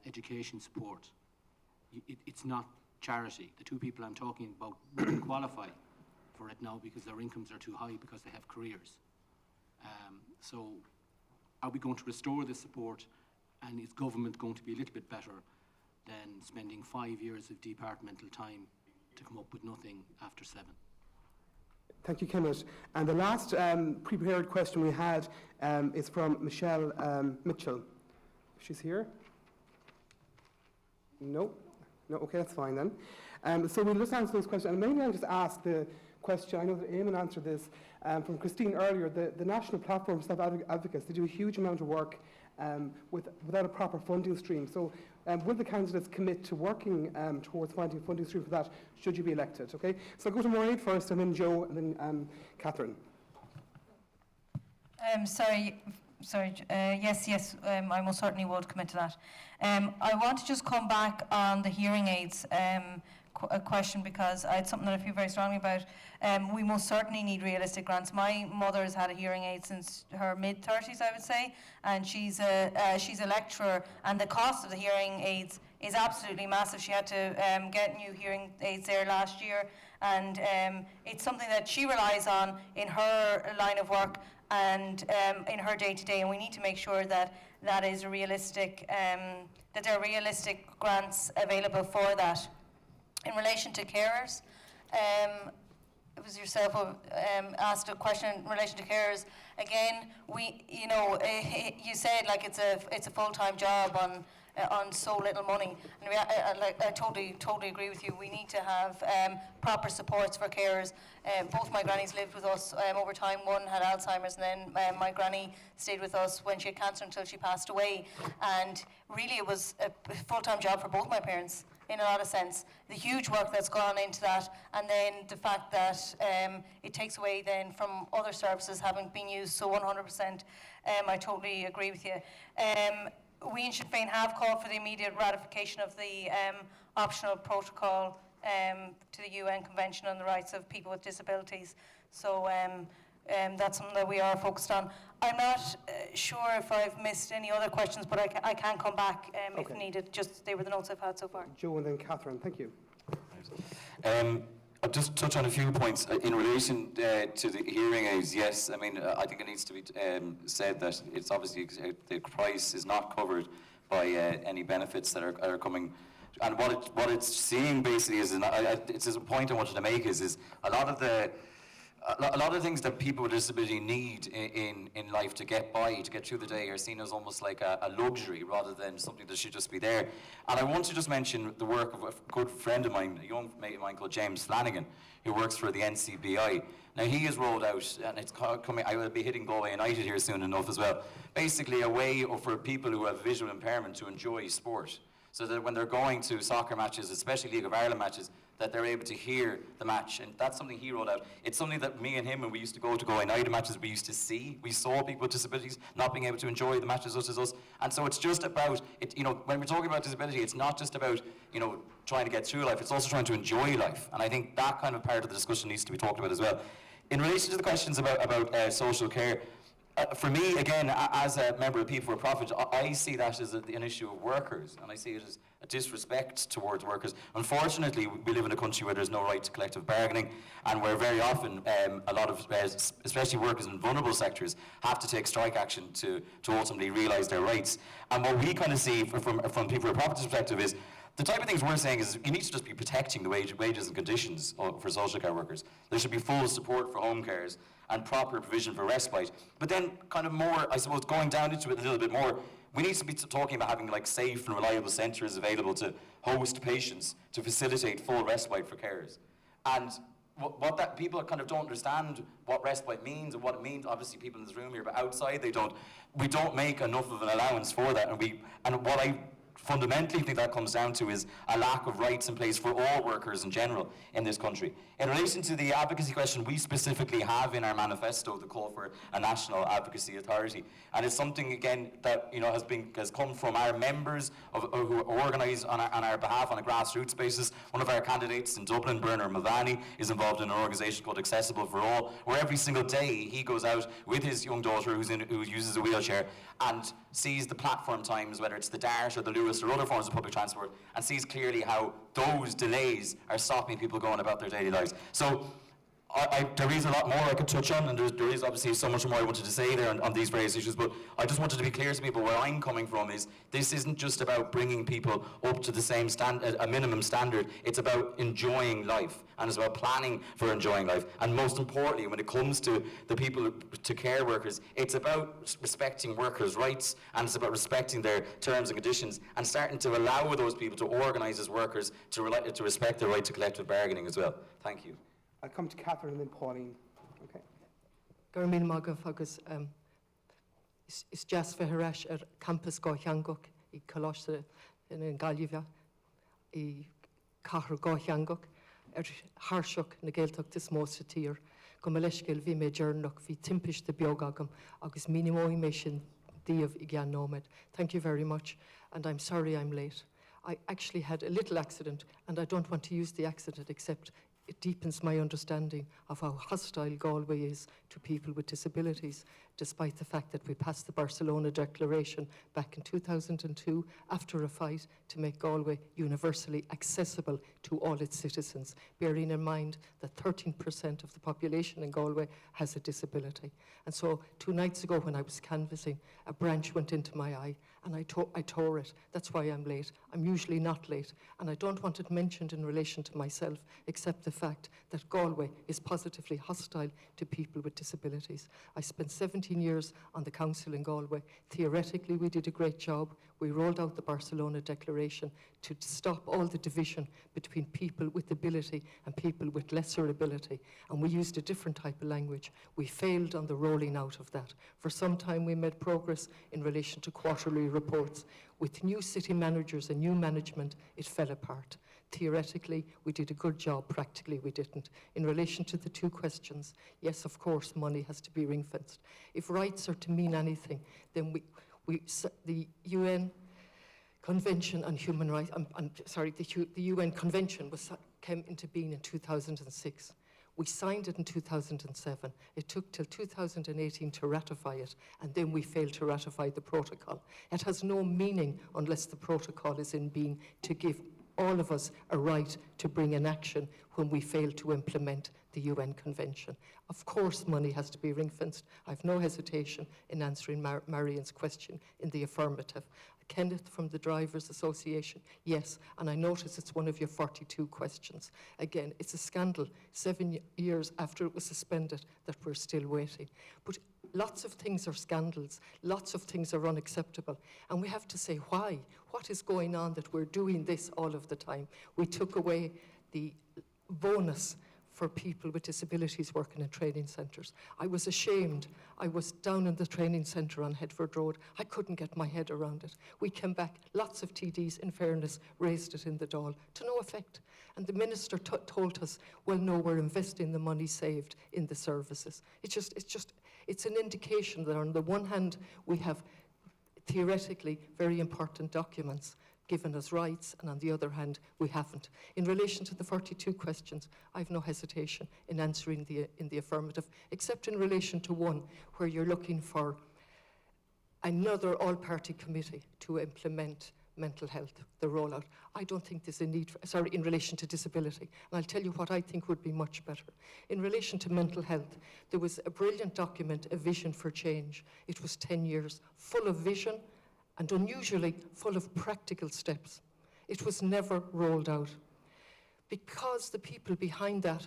education support. It's not charity. The 2 people I'm talking about wouldn't qualify for it now because their incomes are too high because they have careers. So are we going to restore this support, and is government going to be a little bit better than spending 5 years of departmental time to come up with nothing after 7? Thank you, Kenneth. And the last prepared question we had is from Michelle Mitchell. She's here? No? No, okay, that's fine then. So we'll just answer those questions. And maybe I'll just ask the question, I know that Eamon answered this, from Christine earlier. The National Platform for Self-Advocates, they do a huge amount of work without a proper funding stream. So will the candidates commit to working towards finding a funding stream for that, should you be elected? Okay. So I'll go to Mairead first, and then Joe, and then Catherine. Yes, I most certainly would commit to that. I want to just come back on the hearing aids question, because it's something that I feel very strongly about. We most certainly need realistic grants. My mother has had a hearing aid since her mid-30s, I would say, and she's a lecturer, and the cost of the hearing aids is absolutely massive. She had to get new hearing aids there last year, and it's something that she relies on in her line of work and in her day-to-day, and we need to make sure that that is realistic, that there are realistic grants available for that. In relation to carers, it was yourself who asked a question in relation to carers. Again, you said like it's a full-time job on so little money, and I totally agree with you. We need to have proper supports for carers. Both my grannies lived with us over time. One had Alzheimer's, and then my granny stayed with us when she had cancer until she passed away. And really, it was a full-time job for both my parents, in a lot of sense. The huge work that's gone into that, and then the fact that it takes away then from other services having been used. So 100%, I totally agree with you. we in Sinn Féin have called for the immediate ratification of the optional protocol to the UN Convention on the Rights of People with Disabilities. So that's something that we are focused on. I'm not sure if I've missed any other questions, but I can come back if needed. Just they were the notes I've had so far. Joe and then Catherine. Thank you. I'll just touch on a few points. In relation to the hearing aids, yes, I mean, I think it needs to be said that it's obviously the price is not covered by any benefits that are coming. And what it's seeing basically is, it's a point I wanted to make is a lot of the things that people with disability need in life to get by, to get through the day, are seen as almost like a luxury rather than something that should just be there. And I want to just mention the work of a good friend of mine, a young mate of mine called James Flanagan, who works for the NCBI. Now he has rolled out, and it's coming, I will be hitting Galway United here soon enough as well, basically a way for people who have visual impairment to enjoy sport. So that when they're going to soccer matches, especially League of Ireland matches, that they're able to hear the match. And that's something he rolled out. It's something that me and him, when we used to go to Galway United matches, we used to see. We saw people with disabilities not being able to enjoy the matches such as us. And so it's just about, when we're talking about disability, it's not just about, trying to get through life, it's also trying to enjoy life. And I think that kind of part of the discussion needs to be talked about as well. In relation to the questions about social care, for me, again, as a member of People for Profit, I see that as an issue of workers, and I see it as a disrespect towards workers. Unfortunately, we live in a country where there's no right to collective bargaining, and where very often a lot of, especially workers in vulnerable sectors, have to take strike action to ultimately realise their rights. And what we kind of see from People for Profit's perspective is, the type of things we're saying is you need to just be protecting the wages and conditions for social care workers. There should be full support for home cares and proper provision for respite. But then kind of more, I suppose, going down into it a little bit more, we need to be talking about having like safe and reliable centres available to host patients to facilitate full respite for carers. And what that people kind of don't understand what respite means and what it means. Obviously, people in this room here, but outside we don't make enough of an allowance for that. And what I fundamentally think that comes down to is a lack of rights in place for all workers in general in this country. In relation to the advocacy question, we specifically have in our manifesto the call for a national advocacy authority, and it's something again that has come from our members who organise on our behalf on a grassroots basis. One of our candidates in Dublin, Bernard Mulvaney, is involved in an organisation called Accessible for All, where every single day he goes out with his young daughter who uses a wheelchair and sees the platform times, whether it's the Dart or the Lewis or other forms of public transport, and sees clearly how those delays are stopping people going about their daily lives. So there is a lot more I could touch on, and there is obviously so much more I wanted to say there on these various issues, but I just wanted to be clear to people where I'm coming from is this isn't just about bringing people up to the same a minimum standard. It's about enjoying life, and it's about planning for enjoying life. And most importantly, when it comes to the people, to care workers, it's about respecting workers' rights, and it's about respecting their terms and conditions, and starting to allow those people to organise as workers to respect their right to collective bargaining as well. Thank you. I'll come to Catherine and then Pauline. Okay. Garmin Magah agus is just for Harash at campus Gochanguk, I Colostre in Galway, I Cahar Gochanguk, Harshuk, Nageltuk this most tier, Gomaleshkel vi Majornuk, vi Timpish the Biogagum, agus minimo emission Div Igyan Nomad. Thank you very much, and I'm sorry I'm late. I actually had a little accident, and I don't want to use the accident except it deepens my understanding of how hostile Galway is to people with disabilities, despite the fact that we passed the Barcelona Declaration back in 2002 after a fight to make Galway universally accessible to all its citizens, bearing in mind that 13% of the population in Galway has a disability. And so 2 nights ago when I was canvassing, a branch went into my eye and I tore it. That's why I'm late. I'm usually not late, and I don't want it mentioned in relation to myself, except the fact that Galway is positively hostile to people with disabilities. I spent 17 years on the council in Galway. Theoretically, we did a great job. We rolled out the Barcelona Declaration to stop all the division between people with ability and people with lesser ability, and we used a different type of language. We failed on the rolling out of that. For some time, we made progress in relation to quarterly reports. With new city managers and new management, it fell apart. Theoretically, we did a good job. Practically, we didn't. In relation to the 2 questions, yes, of course, money has to be ring-fenced. If rights are to mean anything, then The UN Convention on Human Rights, the UN Convention came into being in 2006. We signed it in 2007. It took till 2018 to ratify it, and then we failed to ratify the protocol. It has no meaning unless the protocol is in being to give all of us a right to bring an action when we fail to implement the UN Convention. Of course, money has to be ring-fenced. I have no hesitation in answering Marion's question in the affirmative. Kenneth from the Drivers Association, yes, and I notice it's one of your 42 questions. Again, it's a scandal, 7 years after it was suspended, that we're still waiting. But lots of things are scandals, lots of things are unacceptable, and we have to say why. What is going on that we're doing this all of the time? We took away the bonus for people with disabilities working in training centres. I was ashamed. I was down in the training centre on Headford Road. I couldn't get my head around it. We came back, lots of TDs, in fairness, raised it in the Dáil, to no effect. And the minister told us, well, no, we're investing the money saved in the services. It's an indication that on the one hand, we have theoretically very important documents given us rights, and on the other hand, we haven't. In relation to the 42 questions, I have no hesitation in answering in the affirmative, except in relation to one where you're looking for another all-party committee to implement mental health, the rollout. I don't think there's a need for, in relation to disability. And I'll tell you what I think would be much better. In relation to mental health, there was a brilliant document, A Vision for Change. It was 10 years, full of vision, and unusually full of practical steps. It was never rolled out. Because the people behind that,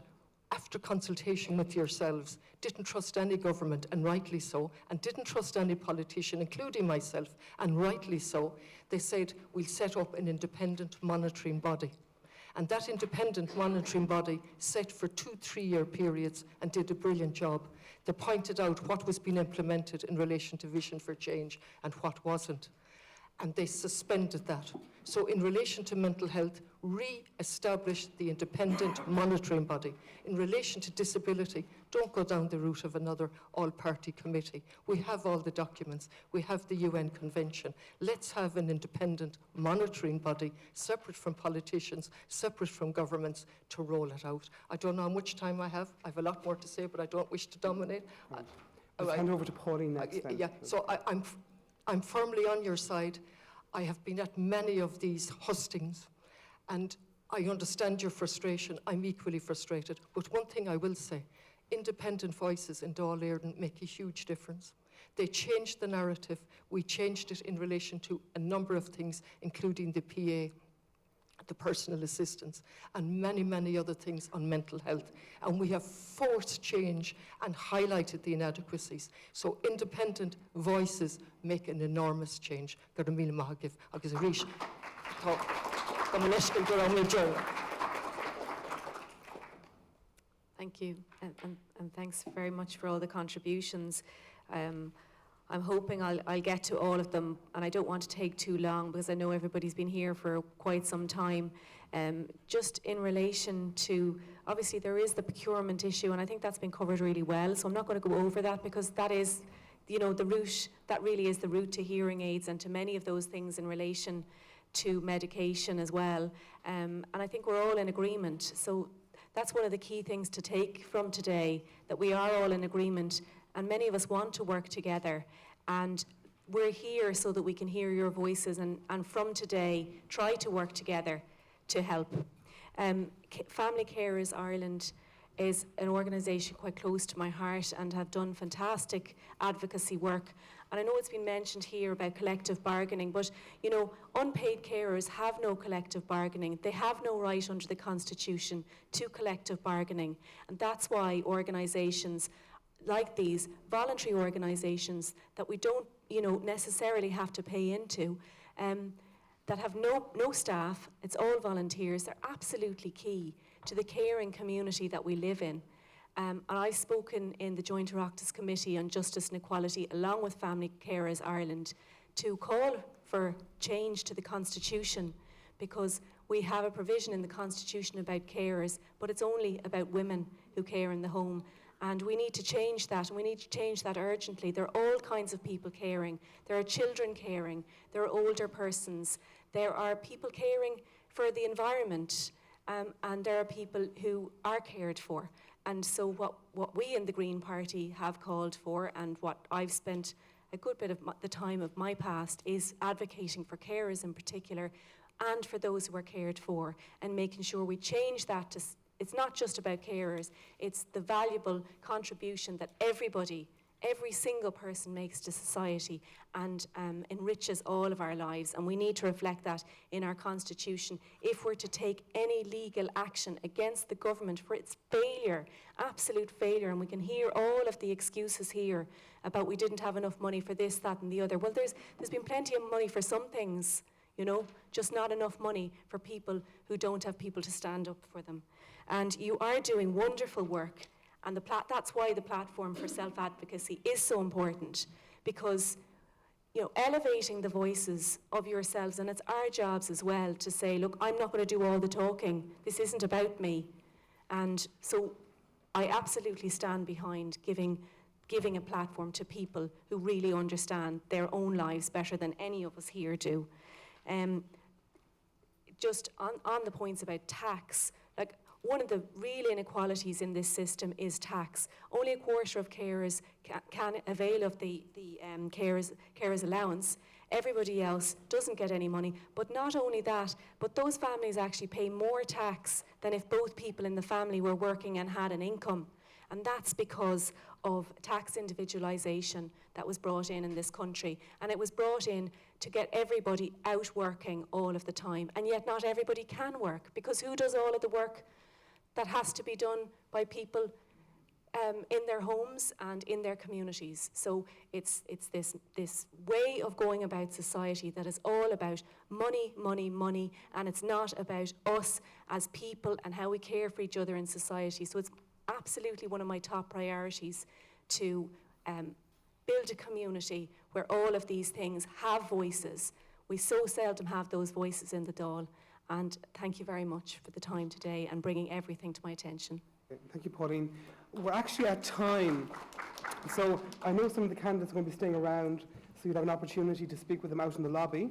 after consultation with yourselves, didn't trust any government, and rightly so, and didn't trust any politician, including myself, and rightly so, they said, we'll set up an independent monitoring body. And that independent monitoring body set for 2-3 year periods and did a brilliant job. They pointed out what was being implemented in relation to Vision for Change and what wasn't. And they suspended that. So in relation to mental health, re-establish the independent monitoring body. In relation to disability, don't go down the route of another all-party committee. We have all the documents. We have the UN Convention. Let's have an independent monitoring body, separate from politicians, separate from governments, to roll it out. I don't know how much time I have. I have a lot more to say, but I don't wish to dominate. Let's hand over to Pauline next then. Yeah, so I'm firmly on your side. I have been at many of these hustings, and I understand your frustration. I'm equally frustrated. But one thing I will say, independent voices in Dáil Éireann make a huge difference. They changed the narrative. We changed it in relation to a number of things, including the PA, the personal assistance, and many, many other things on mental health. And we have forced change and highlighted the inadequacies. So independent voices make an enormous change. Thank you, and thanks very much for all the contributions. I'm hoping I'll get to all of them, and I don't want to take too long because I know everybody's been here for quite some time. Just in relation to, obviously there is the procurement issue, and I think that's been covered really well, so I'm not going to go over that because that is, the route, that really is the route to hearing aids and to many of those things in relation to medication as well. And I think we're all in agreement. So that's one of the key things to take from today, that we are all in agreement, and many of us want to work together, and we're here so that we can hear your voices, and from today try to work together to help. Family Carers Ireland is an organisation quite close to my heart and have done fantastic advocacy work. And I know it's been mentioned here about collective bargaining, but unpaid carers have no collective bargaining. They have no right under the Constitution to collective bargaining, and that's why organisations like these, voluntary organisations that we don't necessarily have to pay into, that have no staff, it's all volunteers, they're absolutely key to the caring community that we live in. And I've spoken in the Joint Oireachtas Committee on Justice and Equality along with Family Carers Ireland to call for change to the Constitution, because we have a provision in the Constitution about carers, but it's only about women who care in the home. And we need to change that, and we need to change that urgently. There are all kinds of people caring. There are children caring. There are older persons. There are people caring for the environment, and there are people who are cared for. And so what we in the Green Party have called for, and what I've spent a good bit of the time of my past, is advocating for carers in particular, and for those who are cared for, and making sure we change that to, it's not just about carers, it's the valuable contribution that everybody, every single person makes to society, and enriches all of our lives. And we need to reflect that in our constitution if we're to take any legal action against the government for its failure, absolute failure. And we can hear all of the excuses here about we didn't have enough money for this, that and the other. Well, there's been plenty of money for some things, you know, just not enough money for people who don't have people to stand up for them. And you are doing wonderful work, and that's why the platform for self-advocacy is so important, because, you know, elevating the voices of yourselves, and it's our jobs as well to say, look, I'm not going to do all the talking. This isn't about me. And so I absolutely stand behind giving a platform to people who really understand their own lives better than any of us here do. Just on the points about tax, like, one of the real inequalities in this system is tax. Only a quarter of carers can avail of the carers allowance. Everybody else doesn't get any money. But not only that, but those families actually pay more tax than if both people in the family were working and had an income. And that's because of tax individualisation that was brought in this country. And it was brought in to get everybody out working all of the time. And yet not everybody can work, because who does all of the work that has to be done by people in their homes and in their communities? So it's this way of going about society that is all about money, money, money, and it's not about us as people and how we care for each other in society. So it's absolutely one of my top priorities to build a community where all of these things have voices. We so seldom have those voices in the Dáil. And thank you very much for the time today and bringing everything to my attention. Thank you, Pauline. We're actually at time. So I know some of the candidates are going to be staying around, so you'll have an opportunity to speak with them out in the lobby.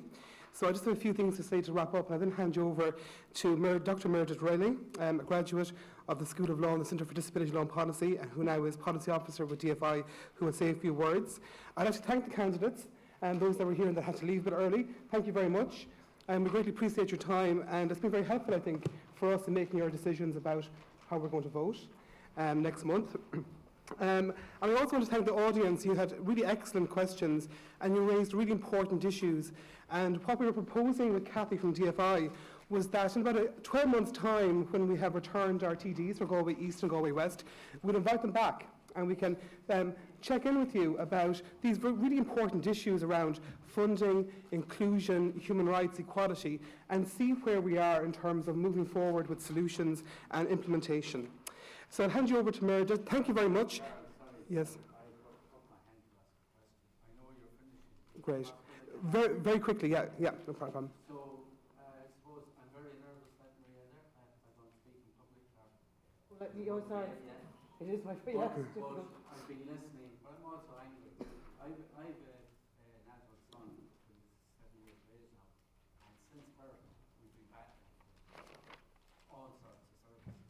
So I just have a few things to say to wrap up, and I then hand you over to Dr. Meredith Riley, a graduate of the School of Law and the Centre for Disability Law and Policy, and who now is Policy Officer with DFI, who will say a few words. I'd like to thank the candidates and those that were here and that had to leave a bit early. Thank you very much. We greatly appreciate your time, and it's been very helpful, I think, for us in making our decisions about how we're going to vote next month. And I also want to thank the audience. You had really excellent questions, and you raised really important issues. And what we were proposing with Cathy from DFI was that in about 12 months' time, when we have returned our TDs for Galway East and Galway West, we'll invite them back, and we can check in with you about these really important issues around funding, inclusion, human rights, equality, and see where we are in terms of moving forward with solutions and implementation. So I'll hand you over to Meredith. Thank you very much. Yes. Great. Very, very quickly, yeah, no problem. So I suppose I'm very nervous that Maria there. I don't speak in public. Oh, sorry. It is my But I've been listening, but I'm also angry. I've an adult son who's 7 years of age now, and since birth we've been battling all sorts of services.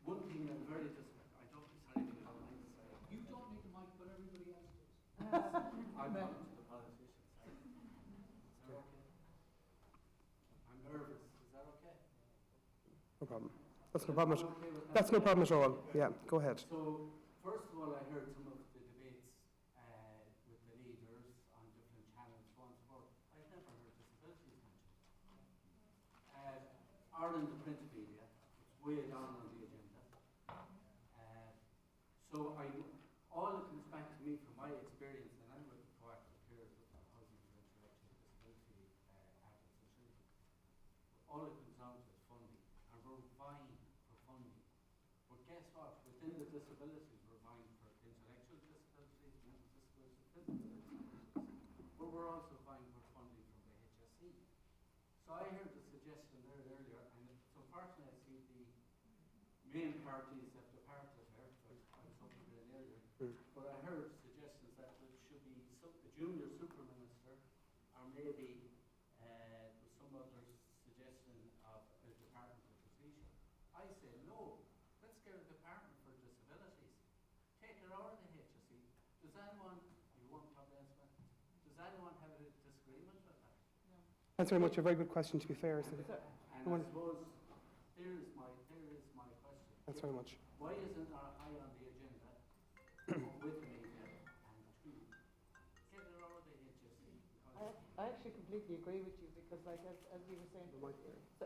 One thing I'm very I don't sorry to say. You don't need the mic, but everybody else does. I'm not to the politicians. Is that okay? I'm nervous. Is that okay? No problem. That's no problem. That's no problem at all. Yeah, go ahead. So, first of all, I heard some of the debates with the leaders on different channels, so on and so forth. I've never heard disabilities mentioned. Or in the print media, it's way down on the agenda. So, all that comes back to me from my experience, and I'm with proactive care with the Housing for Intellectual Disability adults and children. All it comes down to is funding, and we're vying for funding. But guess what? Within the disabilities, we're vying for intellectual disabilities, mental disabilities, physical disabilities. But we're also vying for funding from the HSE. So I heard the suggestion there earlier, and it's unfortunate I see the main parties have departed here, I was hoping to earlier. But I heard suggestions that there should be a junior super minister, or maybe some other suggestion of a department of procedure. I say no. Let's get a department for disabilities. Take it out of the HSE. Does anyone, you won't have the answer, does anyone have a disagreement with that? No. Thanks very much. A very good question, to be fair. So. And I suppose there is my question. Thanks very much. Why isn't high on the agenda with me and two? Get it out of the HSE. I actually completely agree with you because, like, as we were saying, I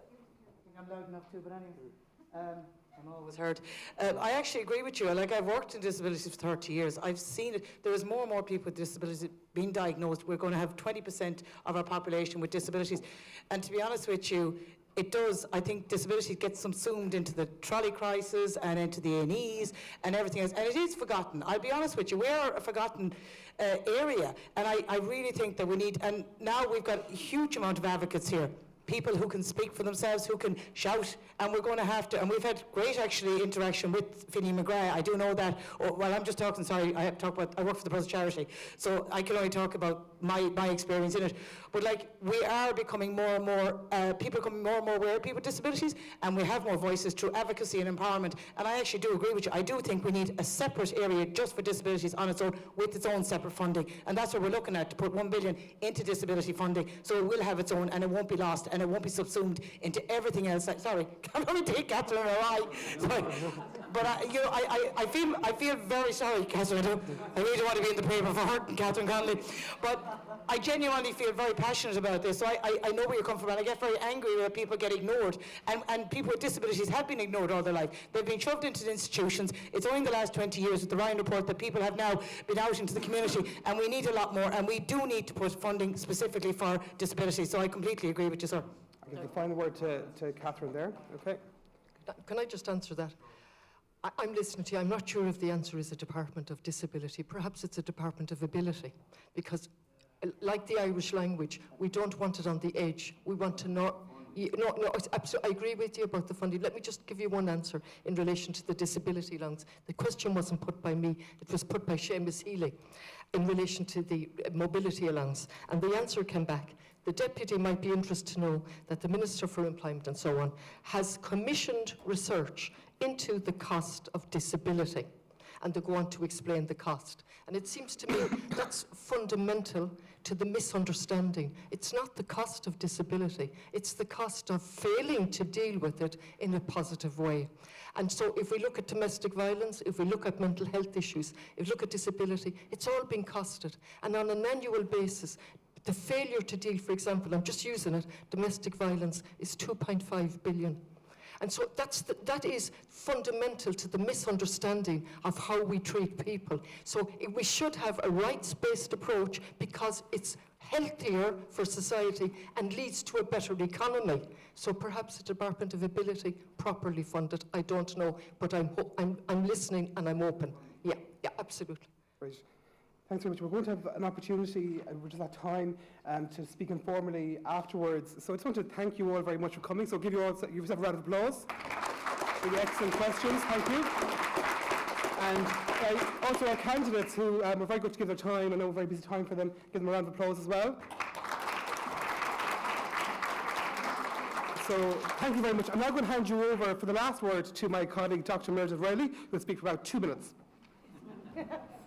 think I'm loud enough too, but anyway, I'm always heard. I actually agree with you. Like, I've worked in disabilities for 30 years. I've seen it. There is more and more people with disabilities being diagnosed. We're going to have 20% of our population with disabilities. And to be honest with you, it does, I think disability gets subsumed into the trolley crisis and into the A&Es and everything else, and it is forgotten. I'll be honest with you, we are a forgotten area, and I really think that we need, and now we've got a huge amount of advocates here, people who can speak for themselves, who can shout, and we're going to have to, and we've had great actually interaction with Finny McGrath. I do know that, well, I'm just talking, sorry, I work for the Post Charity, so I can only talk about my experience in it. But like, we are becoming more and more, people are becoming more and more aware of people with disabilities, and we have more voices through advocacy and empowerment. And I actually do agree with you. I do think we need a separate area just for disabilities on its own, with its own separate funding. And that's what we're looking at, to put 1 billion into disability funding, so it will have its own, and it won't be lost, and it won't be subsumed into everything else. Sorry, can't only take Catherine or sorry. But I feel very sorry, Catherine. I really don't want to be in the paper for hurting Catherine Connolly. But I genuinely feel very passionate about this. So I know where you come from, and I get very angry when people get ignored. And people with disabilities have been ignored all their life. They've been shoved into the institutions. It's only in the last 20 years with the Ryan report that people have now been out into the community, and we need a lot more, and we do need to put funding specifically for disabilities. So I completely agree with you, sir. I'll give the final word to Catherine there. Okay. Can I just answer that? I'm listening to you. I'm not sure if the answer is a Department of Disability. Perhaps it's a Department of Ability, because like the Irish language, we don't want it on the edge. We want to know. No, it's absolutely, I agree with you about the funding. Let me just give you one answer in relation to the disability allowance. The question wasn't put by me, it was put by Seamus Healy in relation to the mobility allowance. And the answer came back. The Deputy might be interested to know that the Minister for Employment and so on has commissioned research into the cost of disability, and they go on to explain the cost. And it seems to me that's fundamental to the misunderstanding. It's not the cost of disability, it's the cost of failing to deal with it in a positive way. And so if we look at domestic violence, if we look at mental health issues, if we look at disability, it's all been costed. And on an annual basis, the failure to deal, for example, I'm just using it, domestic violence is 2.5 billion. And so that is fundamental to the misunderstanding of how we treat people. So we should have a rights-based approach because it's healthier for society and leads to a better economy. So perhaps the Department of Ability properly funded, I don't know, but I'm listening and I'm open. Yeah, absolutely. Great. Thanks very much. We're going to have an opportunity, and we're just at time, to speak informally afterwards. So I just want to thank you all very much for coming. So give yourself a round of applause for the excellent questions. Thank you. And also our candidates who were very good to give their time. I know a very busy time for them. Give them a round of applause as well. So thank you very much. I'm now going to hand you over for the last word to my colleague, Dr. Meredith Riley, who will speak for about 2 minutes.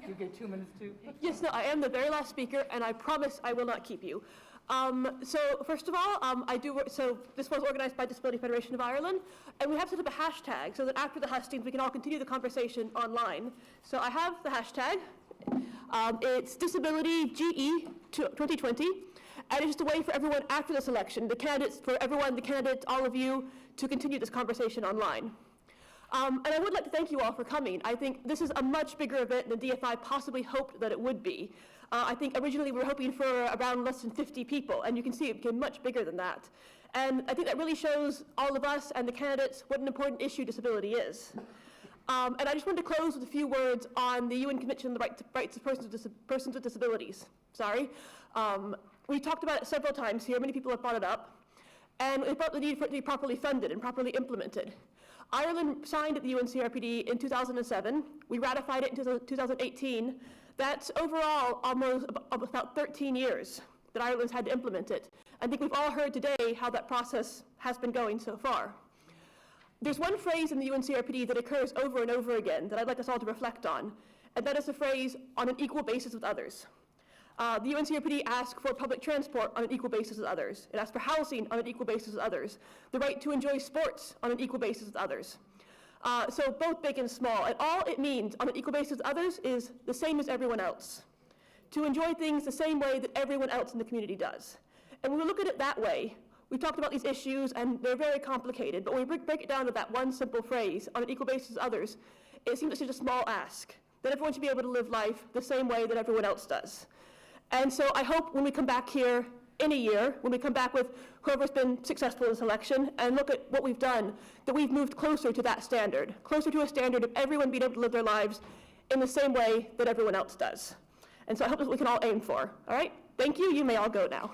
You get 2 minutes too. Yes, no, I am the very last speaker, and I promise I will not keep you. So first of all, so this was organized by Disability Federation of Ireland, and we have set up a hashtag so that after the hustings we can all continue the conversation online. So I have the hashtag. It's Disability GE 2020, and it's just a way for everyone after this election, the candidates, all of you, to continue this conversation online. And I would like to thank you all for coming. I think this is a much bigger event than DFI possibly hoped that it would be. I think originally we were hoping for around less than 50 people, and you can see it became much bigger than that. And I think that really shows all of us and the candidates what an important issue disability is. And I just want to close with a few words on the UN Convention on the Rights of Persons with Disabilities. We talked about it several times here. Many people have brought it up. And it's about the need for it to be properly funded and properly implemented. Ireland signed the UN CRPD in 2007. We ratified it in 2018. That's overall almost about 13 years that Ireland's had to implement it. I think we've all heard today how that process has been going so far. There's one phrase in the UN CRPD that occurs over and over again that I'd like us all to reflect on, and that is the phrase, on an equal basis with others. The UN CRPD asks for public transport on an equal basis with others. It asks for housing on an equal basis with others. The right to enjoy sports on an equal basis with others. So both big and small. And all it means on an equal basis with others is the same as everyone else. To enjoy things the same way that everyone else in the community does. And when we look at it that way, we've talked about these issues and they're very complicated, but when we break it down to that one simple phrase, on an equal basis with others, it seems it's just a small ask. That everyone should be able to live life the same way that everyone else does. And so I hope when we come back here in a year, when we come back with whoever's been successful in this election and look at what we've done, that we've moved closer to that standard, closer to a standard of everyone being able to live their lives in the same way that everyone else does. And so I hope that's what we can all aim for, all right? Thank you, you may all go now.